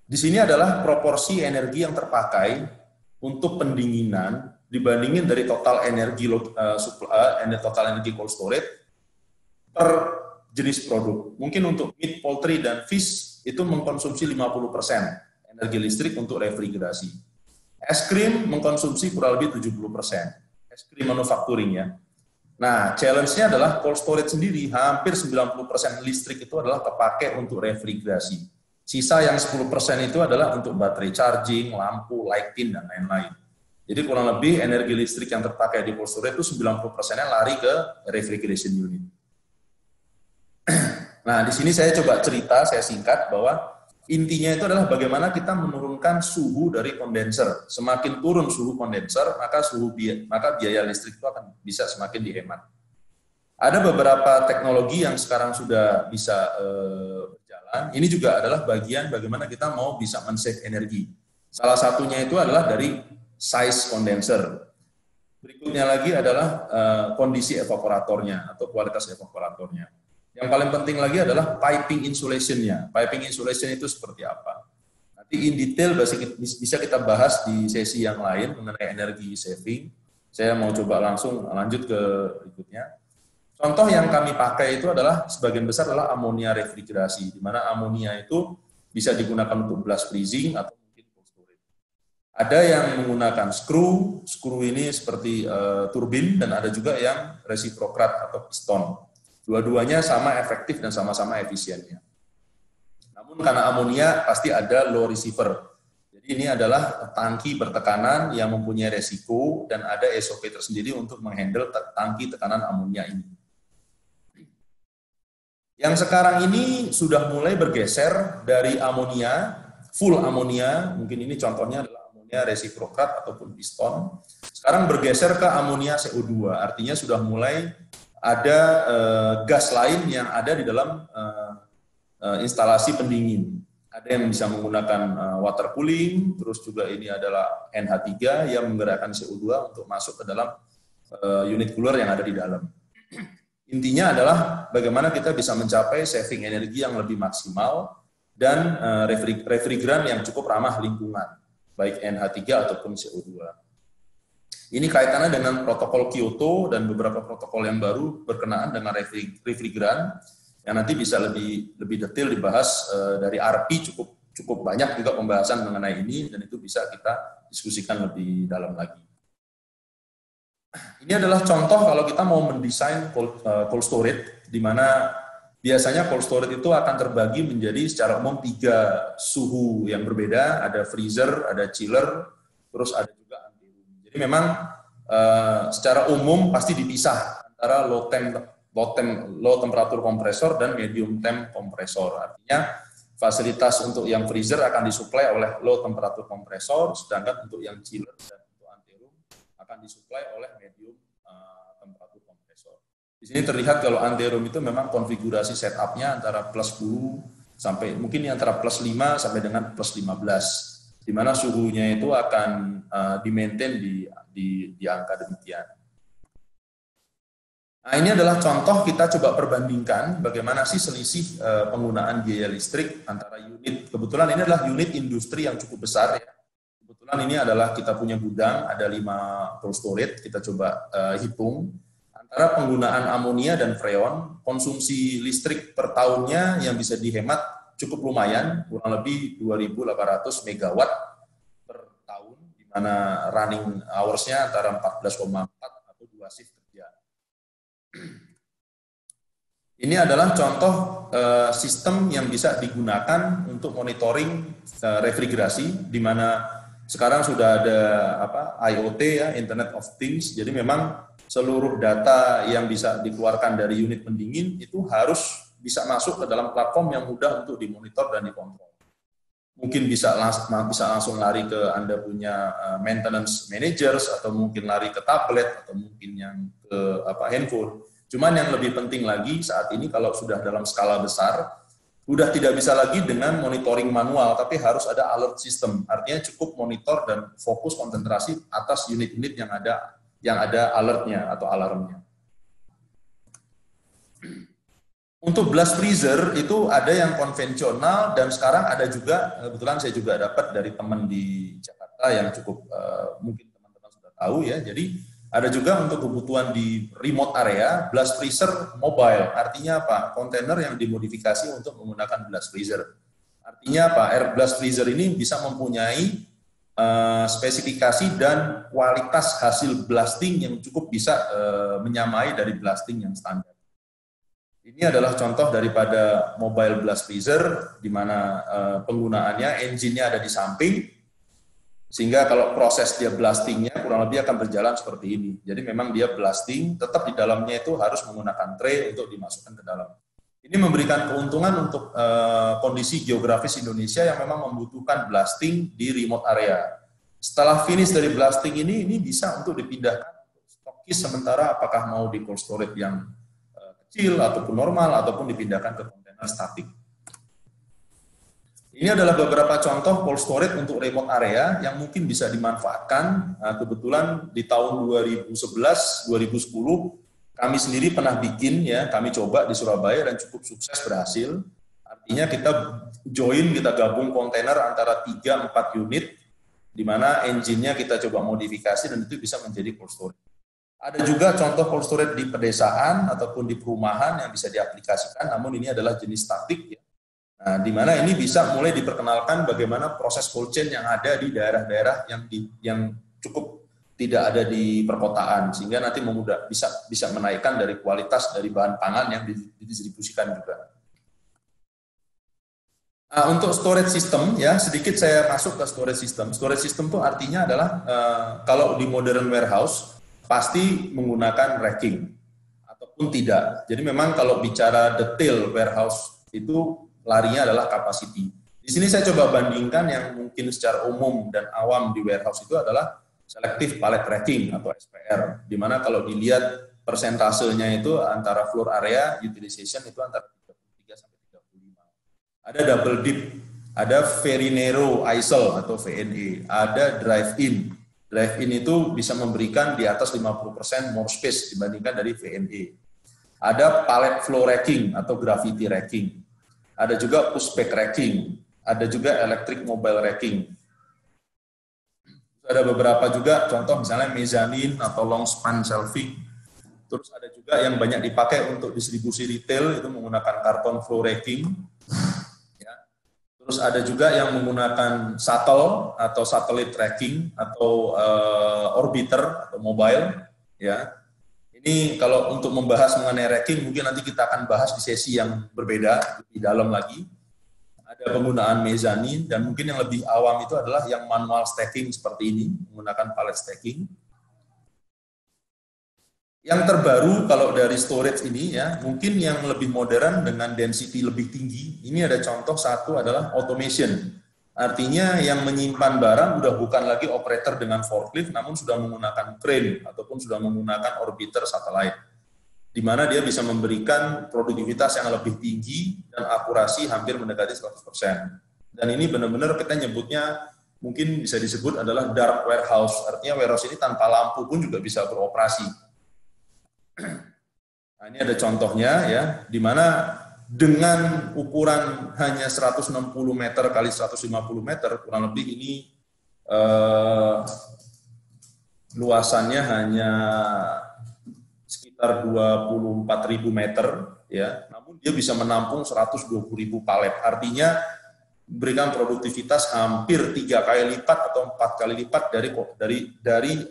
di sini adalah proporsi energi yang terpakai untuk pendinginan dibandingin dari total energi cold storage per jenis produk. Mungkin untuk meat, poultry, dan fish itu mengkonsumsi 50% energi listrik untuk refrigerasi. Es krim mengkonsumsi kurang lebih 70%. Es krim manufacturing ya. Nah, challenge-nya adalah cold storage sendiri, hampir 90% listrik itu adalah kepakai untuk refrigerasi. Sisa yang 10% itu adalah untuk baterai charging, lampu, lighting, dan lain-lain. Jadi kurang lebih energi listrik yang terpakai di cold storage itu 90%-nya lari ke refrigeration unit. Nah, di sini saya coba cerita, saya singkat bahwa intinya itu adalah bagaimana kita menurunkan suhu dari kondenser. Semakin turun suhu kondenser, maka biaya listrik itu akan bisa semakin dihemat. Ada beberapa teknologi yang sekarang sudah bisa berjalan. Ini juga adalah bagian bagaimana kita mau bisa men-save energi. Salah satunya itu adalah dari size condenser. Berikutnya lagi adalah kondisi evaporatornya atau kualitas evaporatornya. Yang paling penting lagi adalah piping insulation-nya. Piping insulation itu seperti apa? Nanti in detail bisa kita bahas di sesi yang lain mengenai energi saving. Saya mau coba langsung lanjut ke berikutnya. Contoh yang kami pakai itu adalah sebagian besar adalah amonia refrigerasi, di mana amonia itu bisa digunakan untuk blast freezing atau mungkin cold storage. Ada yang menggunakan screw ini seperti turbin, dan ada juga yang reciprocate atau piston. Dua-duanya sama efektif dan sama-sama efisiennya. Namun karena amonia pasti ada low receiver. Jadi ini adalah tangki bertekanan yang mempunyai resiko dan ada SOP tersendiri untuk menghandle tangki tekanan amonia ini. Yang sekarang ini sudah mulai bergeser dari amonia, full amonia, mungkin ini contohnya adalah amonia reciprocate ataupun piston, sekarang bergeser ke amonia CO2, artinya sudah mulai ada gas lain yang ada di dalam instalasi pendingin. Ada yang bisa menggunakan water cooling, terus juga ini adalah NH3 yang menggerakkan CO2 untuk masuk ke dalam unit cooler yang ada di dalam. Intinya adalah bagaimana kita bisa mencapai saving energi yang lebih maksimal dan refrigeran yang cukup ramah lingkungan, baik NH3 ataupun CO2. Ini kaitannya dengan protokol Kyoto dan beberapa protokol yang baru berkenaan dengan refrigeran yang nanti bisa lebih detail dibahas dari RP, cukup banyak juga pembahasan mengenai ini dan itu bisa kita diskusikan lebih dalam lagi. Ini adalah contoh kalau kita mau mendesain cold storage, di mana biasanya cold storage itu akan terbagi menjadi secara umum 3 suhu yang berbeda, ada freezer, ada chiller, terus ada juga anteroom. Jadi memang secara umum pasti dipisah antara low temperatur kompresor dan medium temp kompresor. Artinya fasilitas untuk yang freezer akan disuplai oleh low temperatur kompresor, sedangkan untuk yang chiller dan untuk anteroom akan disuplai oleh medium temperatur kompresor. Di sini terlihat kalau anteroom itu memang konfigurasi setupnya antara plus 10 sampai mungkin antara plus 5 sampai dengan plus 15, di mana suhunya itu akan di-maintain di angka demikian. Nah, ini adalah contoh kita coba perbandingkan bagaimana sih selisih penggunaan biaya listrik antara unit. Kebetulan ini adalah unit industri yang cukup besar ya. Kebetulan ini adalah kita punya gudang, ada 5 cold storage, kita coba hitung. Antara penggunaan amonia dan freon, konsumsi listrik per tahunnya yang bisa dihemat cukup lumayan, kurang lebih 2.800 megawatt per tahun, di mana running hours-nya antara 14,4 atau 2 shift kerja. Ini adalah contoh sistem yang bisa digunakan untuk monitoring refrigerasi, di mana sekarang sudah ada IoT ya, Internet of Things. Jadi memang seluruh data yang bisa dikeluarkan dari unit pendingin itu harus bisa masuk ke dalam platform yang mudah untuk dimonitor dan dikontrol. Mungkin bisa langsung lari ke Anda punya maintenance managers, atau mungkin lari ke tablet, atau mungkin yang ke handphone. Cuman yang lebih penting lagi saat ini kalau sudah dalam skala besar, udah tidak bisa lagi dengan monitoring manual, tapi harus ada alert system. Artinya cukup monitor dan fokus konsentrasi atas unit-unit yang ada alertnya atau alarmnya. Untuk blast freezer itu ada yang konvensional dan sekarang ada juga, kebetulan saya juga dapat dari teman di Jakarta yang cukup mungkin teman-teman sudah tahu ya. Jadi ada juga untuk kebutuhan di remote area, blast freezer mobile. Artinya apa? Kontainer yang dimodifikasi untuk menggunakan blast freezer. Artinya apa? Air blast freezer ini bisa mempunyai spesifikasi dan kualitas hasil blasting yang cukup bisa menyamai dari blasting yang standar. Ini adalah contoh daripada mobile blast freezer, di mana penggunaannya, engine-nya ada di samping, sehingga kalau proses dia blastingnya kurang lebih akan berjalan seperti ini. Jadi memang dia blasting, tetap di dalamnya itu harus menggunakan tray untuk dimasukkan ke dalam. Ini memberikan keuntungan untuk kondisi geografis Indonesia yang memang membutuhkan blasting di remote area. Setelah finish dari blasting ini bisa untuk dipindahkan stokis sementara, apakah mau di cold storage yang kecil ataupun normal ataupun dipindahkan ke kontainer statik. Ini adalah beberapa contoh cold storage untuk remote area yang mungkin bisa dimanfaatkan. Kebetulan di tahun 2011, 2010 kami sendiri pernah bikin ya, kami coba di Surabaya dan cukup sukses berhasil. Artinya kita gabung kontainer antara 3-4 unit, di mana engine-nya kita coba modifikasi dan itu bisa menjadi cold storage. Ada juga contoh cold storage di pedesaan ataupun di perumahan yang bisa diaplikasikan, namun ini adalah jenis statik ya. Nah, di mana ini bisa mulai diperkenalkan bagaimana proses cold chain yang ada di daerah-daerah yang cukup tidak ada di perkotaan, sehingga nanti bisa menaikkan dari kualitas dari bahan pangan yang didistribusikan juga. Untuk storage system ya, sedikit saya masuk ke storage system. Storage system itu artinya adalah kalau di modern warehouse pasti menggunakan racking ataupun tidak. Jadi memang kalau bicara detail warehouse itu larinya adalah capacity. Di sini saya coba bandingkan yang mungkin secara umum dan awam di warehouse itu adalah selective pallet racking atau SPR, di mana kalau dilihat persentasenya itu antara floor area utilization itu antara 33 sampai 35. Ada double dip, ada very narrow aisle atau VNA, ada drive-in. Drive-in itu bisa memberikan di atas 50% more space dibandingkan dari VNA. Ada pallet flow racking atau gravity racking. Ada juga pushback racking, ada juga electric mobile racking. Ada beberapa juga contoh misalnya mezzanine atau long span shelving. Terus ada juga yang banyak dipakai untuk distribusi retail itu menggunakan karton flow racking. Ya. Terus ada juga yang menggunakan shuttle atau satellite tracking atau orbiter atau mobile. Ya. Ini kalau untuk membahas mengenai racking mungkin nanti kita akan bahas di sesi yang berbeda, lebih dalam lagi. Ada penggunaan mezzanine dan mungkin yang lebih awam itu adalah yang manual stacking seperti ini, menggunakan pallet stacking. Yang terbaru kalau dari storage ini ya, mungkin yang lebih modern dengan density lebih tinggi, ini ada contoh satu adalah automation. Artinya yang menyimpan barang udah bukan lagi operator dengan forklift, namun sudah menggunakan crane ataupun sudah menggunakan orbiter satellite, di mana dia bisa memberikan produktivitas yang lebih tinggi dan akurasi hampir mendekati 100%. Dan ini benar-benar kita nyebutnya mungkin bisa disebut adalah dark warehouse, artinya warehouse ini tanpa lampu pun juga bisa beroperasi. Nah, ini ada contohnya ya, di mana dengan ukuran hanya 160 meter kali 150 meter, kurang lebih ini luasannya hanya sekitar 24.000 meter, ya. Namun dia bisa menampung 120.000 palet. Artinya memberikan produktivitas hampir 3 kali lipat atau 4 kali lipat dari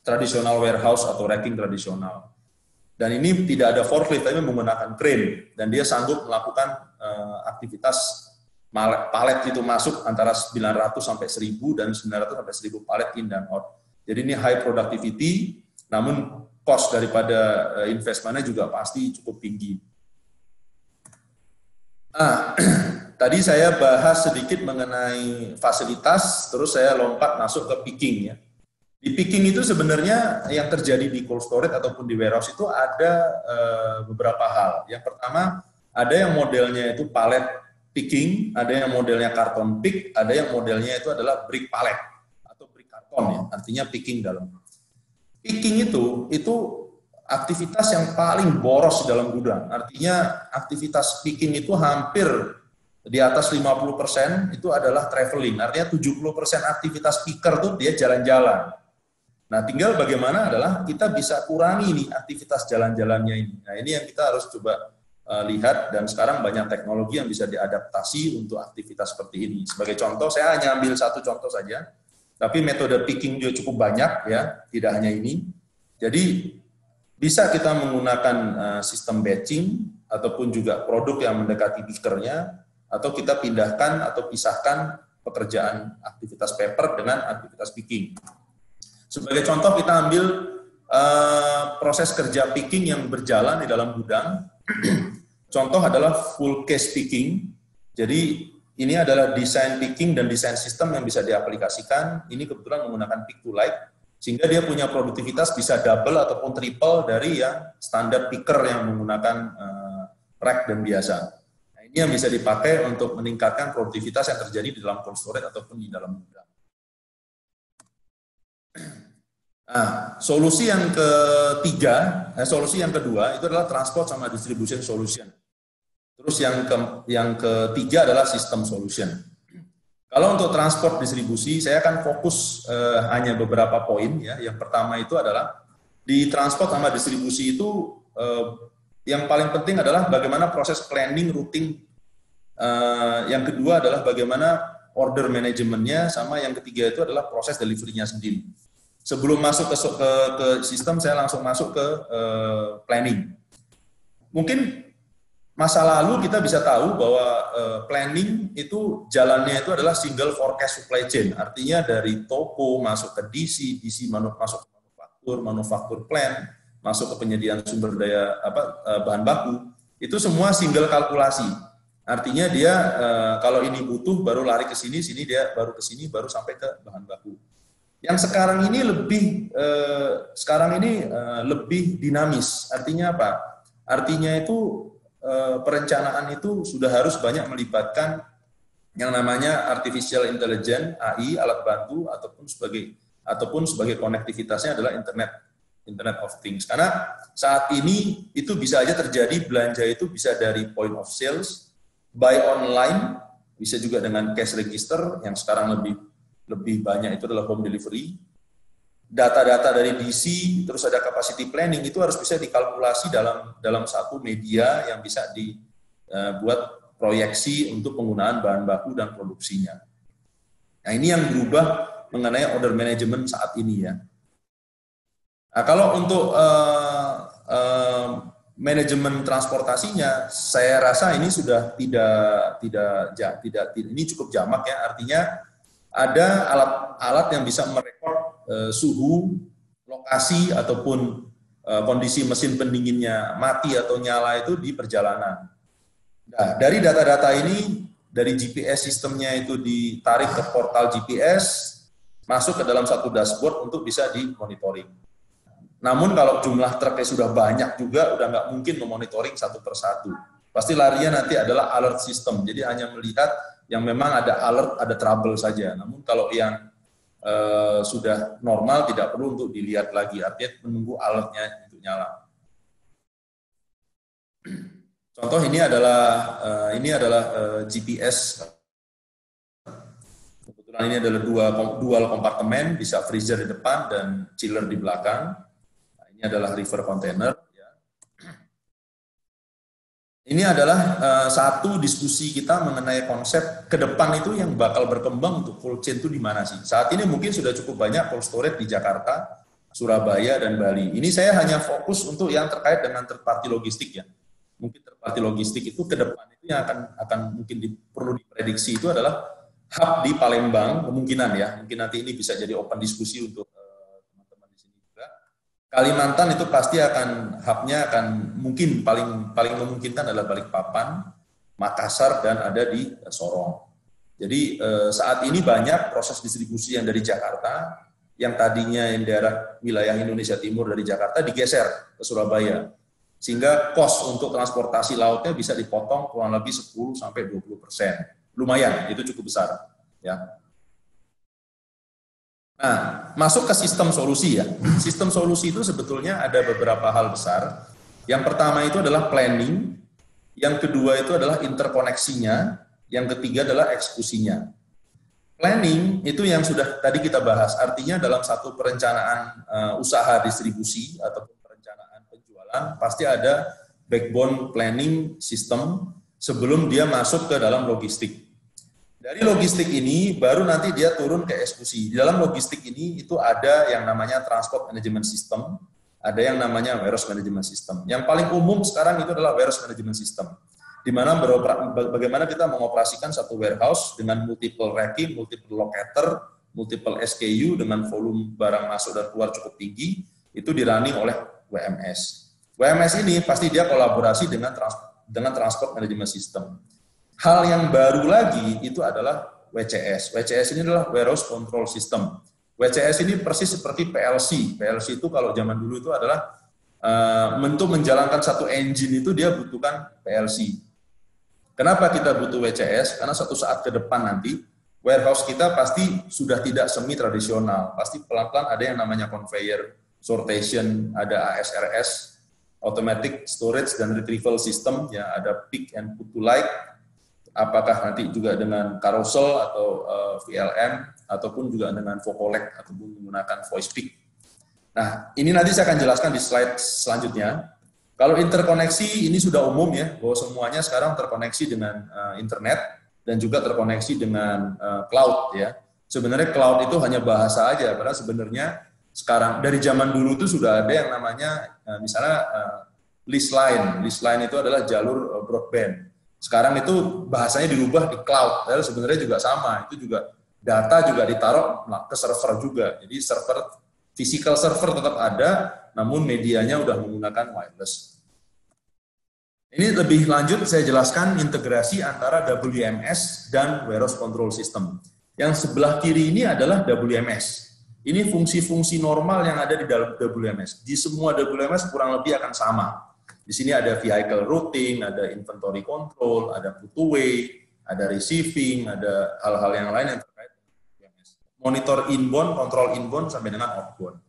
tradisional warehouse atau racking tradisional. Dan ini tidak ada forklift, tapi menggunakan crane. Dan dia sanggup melakukan aktivitas palet itu masuk antara 900 sampai 1000 dan 900 sampai 1000 palet in dan out. Jadi ini high productivity, namun cost daripada investmentnya juga pasti cukup tinggi. Tadi saya bahas sedikit mengenai fasilitas, terus saya lompat masuk ke picking ya. Di picking itu sebenarnya yang terjadi di cold storage ataupun di warehouse itu ada beberapa hal. Yang pertama, ada yang modelnya itu pallet picking, ada yang modelnya karton pick, ada yang modelnya itu adalah brick pallet atau brick karton ya, artinya picking dalam. Picking itu aktivitas yang paling boros di dalam gudang. Artinya aktivitas picking itu hampir di atas 50% itu adalah traveling. Artinya 70% aktivitas picker tuh dia jalan-jalan. Nah, tinggal bagaimana adalah kita bisa kurangi nih aktivitas jalan-jalannya ini. Nah, ini yang kita harus coba lihat, dan sekarang banyak teknologi yang bisa diadaptasi untuk aktivitas seperti ini. Sebagai contoh, saya hanya ambil satu contoh saja, tapi metode picking juga cukup banyak ya, tidak hanya ini. Jadi bisa kita menggunakan sistem batching ataupun juga produk yang mendekati pickernya, atau kita pindahkan atau pisahkan pekerjaan aktivitas paper dengan aktivitas picking. Sebagai contoh kita ambil proses kerja picking yang berjalan di dalam gudang. Contoh adalah full case picking. Jadi ini adalah desain picking dan desain sistem yang bisa diaplikasikan. Ini kebetulan menggunakan pick to light, sehingga dia punya produktivitas bisa double ataupun triple dari yang standar picker yang menggunakan rack dan biasa. Nah, ini yang bisa dipakai untuk meningkatkan produktivitas yang terjadi di dalam cold storage ataupun di dalam gudang. Nah, solusi yang kedua itu adalah transport sama distribution solution. Terus yang ketiga adalah system solution. Kalau untuk transport distribusi, saya akan fokus hanya beberapa poin ya. Yang pertama itu adalah di transport sama distribusi itu yang paling penting adalah bagaimana proses planning, routing. Yang kedua adalah bagaimana order manajemennya, sama yang ketiga itu adalah proses delivery-nya sendiri. Sebelum masuk ke sistem, saya langsung masuk ke planning. Mungkin masa lalu kita bisa tahu bahwa planning itu jalannya itu adalah single forecast supply chain. Artinya dari toko masuk ke DC masuk ke manufaktur plan, masuk ke penyediaan sumber daya bahan baku. Itu semua single kalkulasi. Artinya dia kalau ini butuh baru lari ke sini dia baru ke sini baru sampai ke bahan baku. Yang sekarang ini lebih dinamis. Artinya apa? Artinya itu perencanaan itu sudah harus banyak melibatkan yang namanya artificial intelligence (AI), alat bantu ataupun sebagai konektivitasnya adalah Internet of Things. Karena saat ini itu bisa aja terjadi belanja itu bisa dari point of sales, buy online, bisa juga dengan cash register yang sekarang lebih banyak itu adalah home delivery. Data-data dari DC, terus ada capacity planning, itu harus bisa dikalkulasi dalam satu media yang bisa dibuat proyeksi untuk penggunaan bahan baku dan produksinya. Nah, ini yang berubah mengenai order management saat ini ya. Nah, kalau untuk manajemen transportasinya, saya rasa ini sudah tidak ini cukup jamak ya. Artinya ada alat-alat yang bisa merekod suhu, lokasi ataupun kondisi mesin pendinginnya mati atau nyala itu di perjalanan. Nah, dari data-data ini, dari GPS sistemnya itu ditarik ke portal GPS, masuk ke dalam satu dashboard untuk bisa dimonitoring. Namun kalau jumlah truknya sudah banyak juga, udah nggak mungkin memonitoring satu persatu. Pasti larinya nanti adalah alert system, jadi hanya melihat yang memang ada alert, ada trouble saja. Namun kalau yang sudah normal tidak perlu untuk dilihat lagi, artinya menunggu alertnya itu nyala. Contoh ini adalah GPS. Kebetulan ini adalah dual kompartemen, bisa freezer di depan dan chiller di belakang. Nah, ini adalah river container. Ini adalah satu diskusi kita mengenai konsep ke depan itu yang bakal berkembang untuk cold chain itu di mana sih. Saat ini mungkin sudah cukup banyak cold storage di Jakarta, Surabaya, dan Bali. Ini saya hanya fokus untuk yang terkait dengan third party logistik ya. Mungkin third party logistik itu ke depan itu yang akan mungkin perlu diprediksi itu adalah hub di Palembang, kemungkinan ya. Mungkin nanti ini bisa jadi open diskusi untuk teman-teman di sini juga. Kalimantan itu pasti hubnya akan mungkin paling memungkinkan adalah Balikpapan, Makassar, dan ada di Sorong. Jadi saat ini banyak proses distribusi yang dari Jakarta, yang tadinya yang daerah wilayah Indonesia Timur dari Jakarta digeser ke Surabaya. Sehingga kos untuk transportasi lautnya bisa dipotong kurang lebih 10-20%. Lumayan, itu cukup besar. Ya. Nah, masuk ke sistem solusi ya. Sistem solusi itu sebetulnya ada beberapa hal besar. Yang pertama itu adalah planning, yang kedua itu adalah interkoneksinya, yang ketiga adalah eksekusinya. Planning itu yang sudah tadi kita bahas, artinya dalam satu perencanaan usaha distribusi ataupun perencanaan penjualan, pasti ada backbone planning system sebelum dia masuk ke dalam logistik. Dari logistik ini baru nanti dia turun ke eksekusi. Di dalam logistik ini itu ada yang namanya transport management system, ada yang namanya warehouse management system. Yang paling umum sekarang itu adalah warehouse management system, di mana bagaimana kita mengoperasikan satu warehouse dengan multiple racking, multiple locator, multiple SKU dengan volume barang masuk dan keluar cukup tinggi, itu dirunning oleh WMS. WMS ini pasti dia kolaborasi dengan transport management system. Hal yang baru lagi itu adalah WCS. WCS ini adalah Warehouse Control System. WCS ini persis seperti PLC. PLC itu kalau zaman dulu itu adalah untuk menjalankan satu engine itu dia butuhkan PLC. Kenapa kita butuh WCS? Karena suatu saat ke depan nanti warehouse kita pasti sudah tidak semi tradisional. Pasti pelan-pelan ada yang namanya conveyor, sortation, ada ASRS, automatic storage dan retrieval system, ya ada pick and put to light. Apakah nanti juga dengan carousel atau VLM ataupun juga dengan vocollect ataupun menggunakan voice pick. Nah, ini nanti saya akan jelaskan di slide selanjutnya. Kalau interkoneksi ini sudah umum ya, bahwa semuanya sekarang terkoneksi dengan internet dan juga terkoneksi dengan cloud ya. Sebenarnya cloud itu hanya bahasa aja, karena sebenarnya sekarang dari zaman dulu itu sudah ada yang namanya misalnya lease line. Lease line itu adalah jalur broadband. Sekarang itu bahasanya dirubah di cloud, padahal sebenarnya juga sama. Itu juga data juga ditaruh ke server juga. Jadi physical server tetap ada, namun medianya udah menggunakan wireless. Ini lebih lanjut saya jelaskan integrasi antara WMS dan Warehouse Control System. Yang sebelah kiri ini adalah WMS. Ini fungsi-fungsi normal yang ada di dalam WMS. Di semua WMS kurang lebih akan sama. Di sini ada vehicle routing, ada inventory control, ada put away, ada receiving, ada hal-hal yang lain yang terkait WMS. Monitor inbound, kontrol inbound sampai dengan outbound.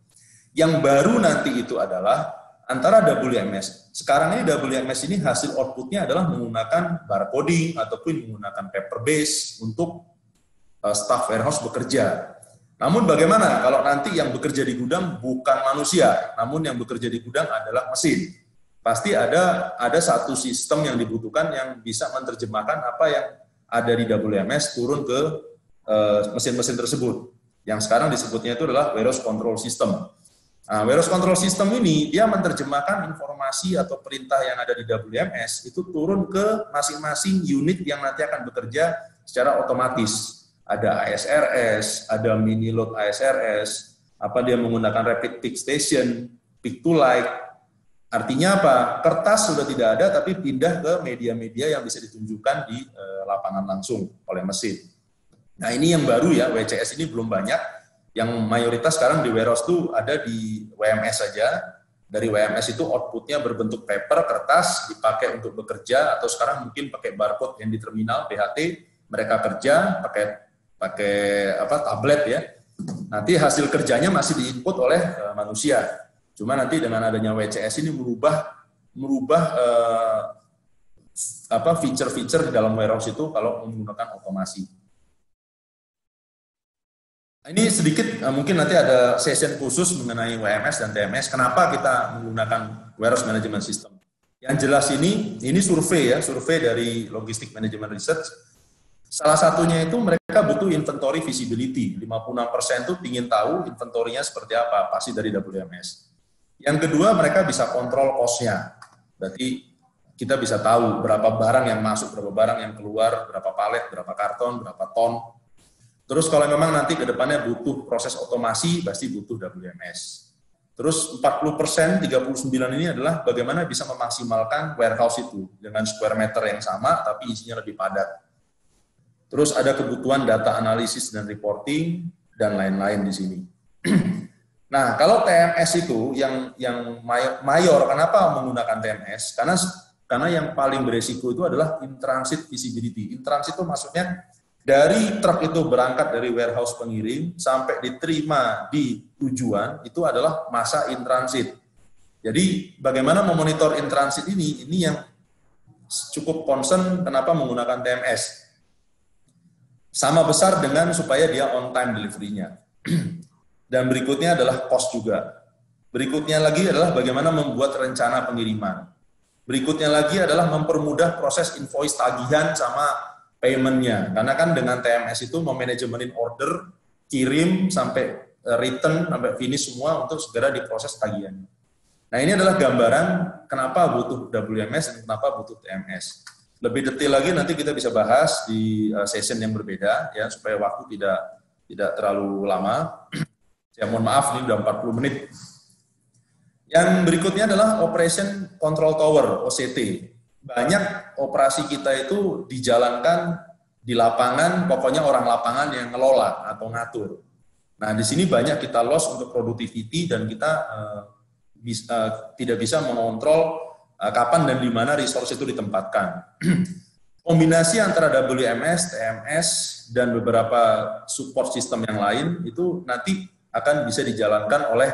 Yang baru nanti itu adalah antara WMS. Sekarang ini WMS ini hasil outputnya adalah menggunakan barcoding ataupun menggunakan paper base untuk staff warehouse bekerja. Namun bagaimana kalau nanti yang bekerja di gudang bukan manusia, namun yang bekerja di gudang adalah mesin? Pasti ada satu sistem yang dibutuhkan yang bisa menerjemahkan apa yang ada di WMS turun ke mesin-mesin tersebut. Yang sekarang disebutnya itu adalah Warehouse Control System. Nah, Warehouse Control System ini dia menerjemahkan informasi atau perintah yang ada di WMS itu turun ke masing-masing unit yang nanti akan bekerja secara otomatis. Ada ASRS, ada mini load ASRS, dia menggunakan rapid pick station, pick to light. Artinya apa? Kertas sudah tidak ada, tapi pindah ke media-media yang bisa ditunjukkan di lapangan langsung oleh mesin. Nah, ini yang baru ya, WCS ini belum banyak. Yang mayoritas sekarang di warehouse itu ada di WMS saja. Dari WMS itu outputnya berbentuk paper, kertas, dipakai untuk bekerja, atau sekarang mungkin pakai barcode yang di terminal, PHT, mereka kerja pakai tablet ya. Nanti hasil kerjanya masih diinput oleh manusia. Cuma nanti dengan adanya WCS ini merubah feature-feature di dalam warehouse itu kalau menggunakan otomasi. Ini sedikit mungkin nanti ada session khusus mengenai WMS dan TMS. Kenapa kita menggunakan Warehouse Management System? Yang jelas ini survei dari Logistic Management Research. Salah satunya itu mereka butuh inventory visibility. 56% itu ingin tahu inventorinya seperti apa, pasti dari WMS. Yang kedua, mereka bisa kontrol cost-nya. Berarti kita bisa tahu berapa barang yang masuk, berapa barang yang keluar, berapa palet, berapa karton, berapa ton. Terus kalau memang nanti ke depannya butuh proses otomasi, pasti butuh WMS. Terus 40%, 39 ini adalah bagaimana bisa memaksimalkan warehouse itu dengan square meter yang sama, tapi isinya lebih padat. Terus ada kebutuhan data analisis dan reporting, dan lain-lain di sini. Nah, kalau TMS itu yang mayor, kenapa menggunakan TMS? Karena yang paling beresiko itu adalah in-transit visibility. In-transit itu maksudnya dari truk itu berangkat dari warehouse pengirim sampai diterima di tujuan itu adalah masa in transit. Jadi bagaimana memonitor in transit ini yang cukup concern kenapa menggunakan TMS. Sama besar dengan supaya dia on time delivery-nya. Dan berikutnya adalah cost juga. Berikutnya lagi adalah bagaimana membuat rencana pengiriman. Berikutnya lagi adalah mempermudah proses invoice tagihan sama payment-nya, karena kan dengan TMS itu memanajemenin order, kirim, sampai return, sampai finish semua untuk segera diproses tagihannya. Nah, ini adalah gambaran kenapa butuh WMS dan kenapa butuh TMS. Lebih detail lagi nanti kita bisa bahas di session yang berbeda, ya supaya waktu tidak terlalu lama. Saya mohon maaf, ini udah 40 menit. Yang berikutnya adalah Operation Control Tower, OCT. Banyak operasi kita itu dijalankan di lapangan, pokoknya orang lapangan yang ngelola atau ngatur. Nah, di sini banyak kita loss untuk productivity dan kita tidak bisa mengontrol kapan dan di mana resource itu ditempatkan. Kombinasi antara WMS, TMS, dan beberapa support system yang lain itu nanti akan bisa dijalankan oleh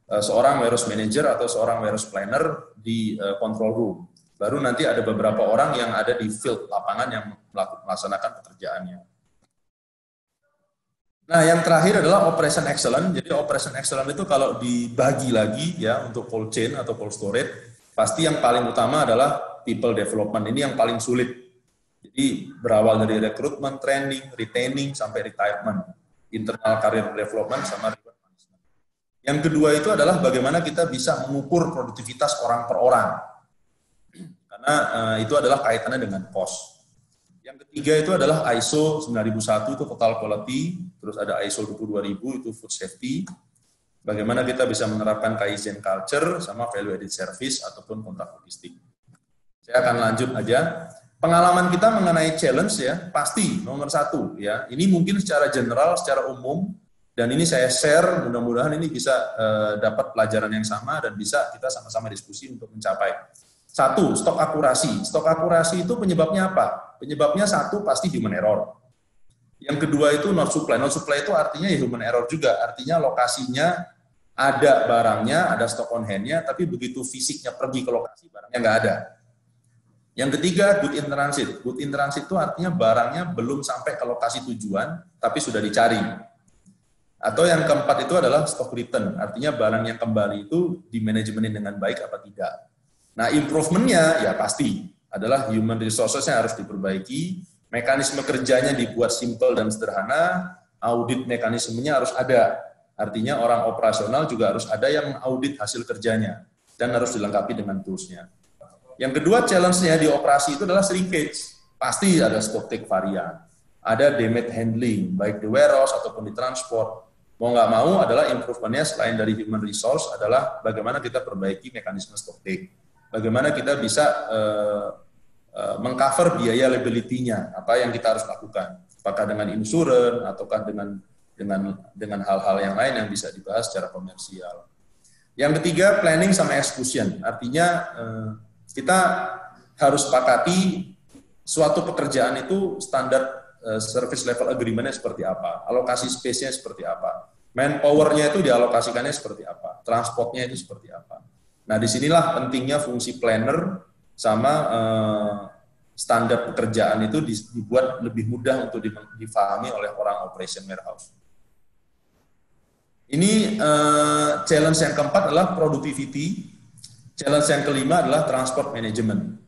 seorang warehouse manager atau seorang warehouse planner di control room. Baru nanti ada beberapa orang yang ada di field lapangan yang melaksanakan pekerjaannya. Nah, yang terakhir adalah operation excellence. Jadi operation excellence itu kalau dibagi lagi ya untuk cold chain atau cold storage, pasti yang paling utama adalah people development. Ini yang paling sulit. Jadi berawal dari rekrutmen, training, retaining, sampai retirement, internal career development, sama reward management. Yang kedua itu adalah bagaimana kita bisa mengukur produktivitas orang per orang. Karena itu adalah kaitannya dengan cost. Yang ketiga itu adalah ISO 9001 itu total quality, terus ada ISO 22000 itu food safety. Bagaimana kita bisa menerapkan Kaizen culture sama value added service ataupun kontrak logistik. Saya akan lanjut aja. Pengalaman kita mengenai challenge ya, pasti nomor 1 ya. Ini mungkin secara general, secara umum, dan ini saya share, mudah-mudahan ini bisa dapat pelajaran yang sama dan bisa kita sama-sama diskusi untuk mencapai. 1, stok akurasi. Stok akurasi itu penyebabnya apa? Penyebabnya 1 pasti human error. Yang kedua itu not supply. Not supply itu artinya ya human error juga. Artinya lokasinya ada barangnya, ada stock on hand-nya, tapi begitu fisiknya pergi ke lokasi, barangnya nggak ada. Yang ketiga, good in transit. Good in transit itu artinya barangnya belum sampai ke lokasi tujuan, tapi sudah dicari. Atau yang keempat itu adalah stock return. Artinya barang yang kembali itu dimanajemenin dengan baik apa tidak. Nah, improvementnya ya pasti adalah human resources-nya harus diperbaiki, mekanisme kerjanya dibuat simple dan sederhana, audit mekanismenya harus ada. Artinya orang operasional juga harus ada yang mengaudit hasil kerjanya dan harus dilengkapi dengan tools-nya. Yang kedua challenge-nya di operasi itu adalah shrinkage. Pasti ada stock take varian, ada damage handling, baik di warehouse ataupun di transport. Mau nggak mau adalah improvementnya selain dari human resource adalah bagaimana kita perbaiki mekanisme stock take. Bagaimana kita bisa mengcover biaya liability-nya, apa yang kita harus lakukan. Apakah dengan insurance ataukah dengan hal-hal yang lain yang bisa dibahas secara komersial. Yang ketiga planning sama execution. Artinya kita harus sepakati suatu pekerjaan itu standar service level agreement-nya seperti apa, alokasi space-nya seperti apa, manpower-nya itu dialokasikannya seperti apa, transportnya itu seperti apa. Nah, disinilah pentingnya fungsi planner sama standar pekerjaan itu dibuat lebih mudah untuk difahami oleh orang operation warehouse. Ini challenge yang keempat adalah productivity. Challenge yang kelima adalah transport management.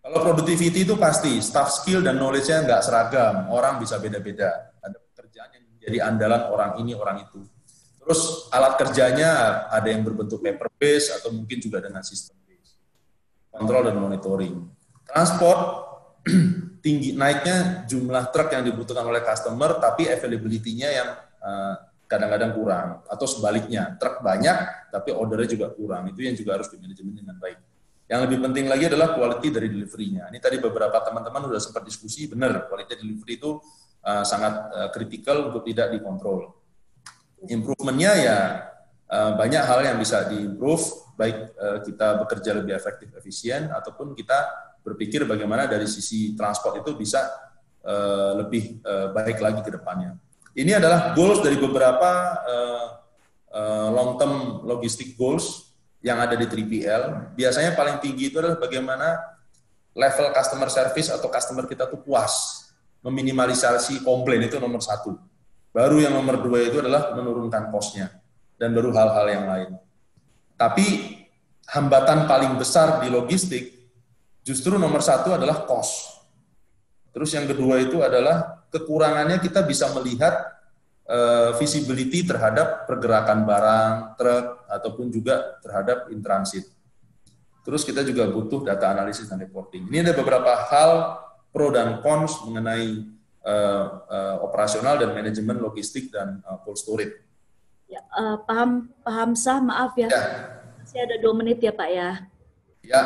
Kalau productivity itu pasti, staff skill dan knowledge-nya nggak seragam, orang bisa beda-beda. Ada pekerjaan yang menjadi andalan orang ini, orang itu. Terus alat kerjanya ada yang berbentuk paper base atau mungkin juga dengan sistem base. Kontrol dan monitoring. Transport, tinggi naiknya jumlah truk yang dibutuhkan oleh customer, tapi availability-nya yang kadang-kadang kurang, atau sebaliknya, truk banyak, tapi ordernya juga kurang. Itu yang juga harus dimanajemen dengan baik. Yang lebih penting lagi adalah quality dari delivery-nya. Ini tadi beberapa teman-teman sudah sempat diskusi, benar, quality delivery itu sangat kritikal untuk tidak dikontrol. Improve-nya ya banyak hal yang bisa di-improve, baik kita bekerja lebih efektif, efisien, ataupun kita berpikir bagaimana dari sisi transport itu bisa lebih baik lagi ke depannya. Ini adalah goals dari beberapa long term logistic goals yang ada di 3PL. Biasanya paling tinggi itu adalah bagaimana level customer service atau customer kita tuh puas, meminimalisasi komplain, itu nomor 1. Baru yang nomor 2 itu adalah menurunkan cost-nya, dan baru hal-hal yang lain. Tapi hambatan paling besar di logistik justru nomor 1 adalah cost. Terus yang kedua itu adalah kekurangannya kita bisa melihat visibility terhadap pergerakan barang, truk, ataupun juga terhadap in transit. Terus kita juga butuh data analisis dan reporting. Ini ada beberapa hal pro dan cons mengenai operasional dan manajemen logistik dan cold storage. Ya, Pak Hamzah, maaf ya. Masih ada 2 menit ya Pak ya. Ya,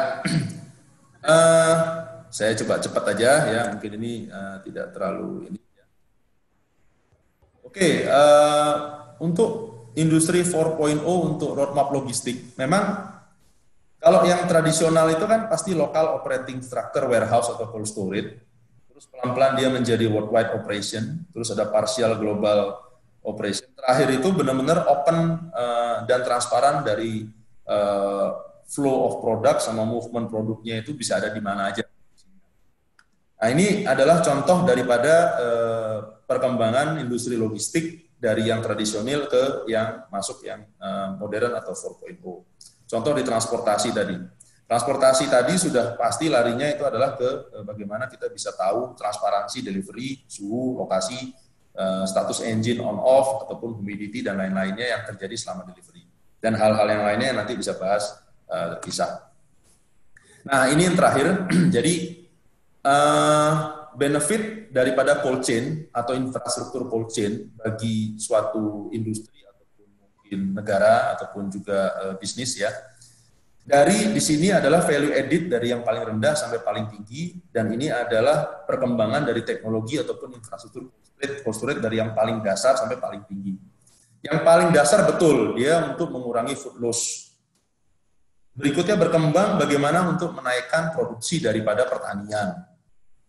saya coba cepat aja ya, mungkin ini tidak terlalu ini. Oke, untuk industri 4.0 untuk roadmap logistik, memang kalau yang tradisional itu kan pasti local operating structure, warehouse atau cold storage, terus pelan-pelan dia menjadi worldwide operation, terus ada partial global operation. Terakhir itu benar-benar open dan transparan dari flow of product sama movement produknya itu bisa ada di mana aja. Nah, ini adalah contoh daripada perkembangan industri logistik dari yang tradisional ke yang masuk yang modern atau 4.0. Contoh di transportasi tadi. Transportasi tadi sudah pasti larinya itu adalah ke bagaimana kita bisa tahu transparansi delivery, suhu, lokasi, status engine on off ataupun humidity dan lain-lainnya yang terjadi selama delivery. Dan hal-hal yang lainnya yang nanti bisa bahas terpisah. Nah, ini yang terakhir. Jadi benefit daripada cold chain atau infrastruktur cold chain bagi suatu industri ataupun mungkin negara ataupun juga bisnis ya. Dari di sini adalah value added dari yang paling rendah sampai paling tinggi, dan ini adalah perkembangan dari teknologi ataupun infrastruktur cold storage dari yang paling dasar sampai paling tinggi. Yang paling dasar betul dia untuk mengurangi food loss. Berikutnya berkembang bagaimana untuk menaikkan produksi daripada pertanian.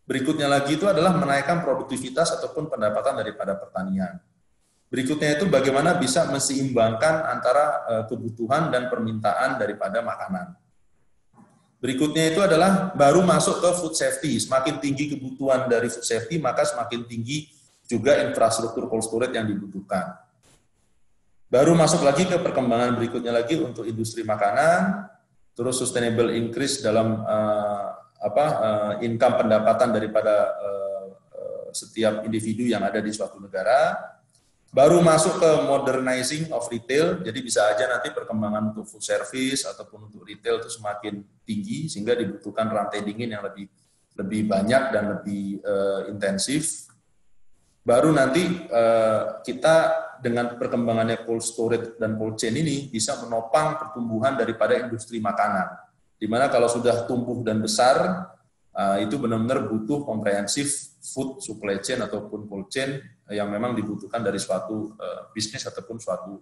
Berikutnya lagi itu adalah menaikkan produktivitas ataupun pendapatan daripada pertanian. Berikutnya itu bagaimana bisa menseimbangkan antara kebutuhan dan permintaan daripada makanan. Berikutnya itu adalah baru masuk ke food safety. Semakin tinggi kebutuhan dari food safety, maka semakin tinggi juga infrastruktur cold storage yang dibutuhkan. Baru masuk lagi ke perkembangan berikutnya lagi untuk industri makanan, terus sustainable increase dalam income pendapatan daripada setiap individu yang ada di suatu negara. Baru masuk ke modernizing of retail, jadi bisa aja nanti perkembangan untuk food service ataupun untuk retail itu semakin tinggi sehingga dibutuhkan rantai dingin yang lebih banyak dan lebih intensif. Baru nanti kita dengan perkembangannya cold storage dan cold chain ini bisa menopang pertumbuhan daripada industri makanan. Di mana kalau sudah tumbuh dan besar, itu benar-benar butuh komprehensif food supply chain ataupun cold chain yang memang dibutuhkan dari suatu bisnis ataupun suatu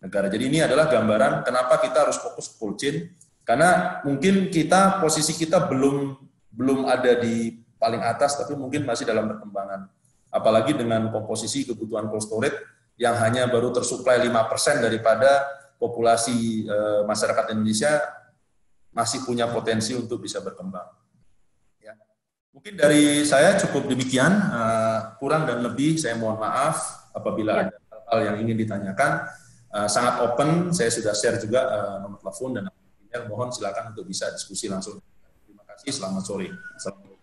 negara. Jadi ini adalah gambaran kenapa kita harus fokus cold chain, karena mungkin posisi kita belum ada di paling atas, tapi mungkin masih dalam perkembangan. Apalagi dengan komposisi kebutuhan cold storage yang hanya baru tersuplai 5% daripada populasi masyarakat Indonesia, masih punya potensi untuk bisa berkembang. Ya. Mungkin dari saya cukup demikian, kurang dan lebih saya mohon maaf apabila ada hal yang ingin ditanyakan. Sangat open, saya sudah share juga nomor telepon dan email, mohon silakan untuk bisa diskusi langsung. Terima kasih, selamat sore. Assalamualaikum.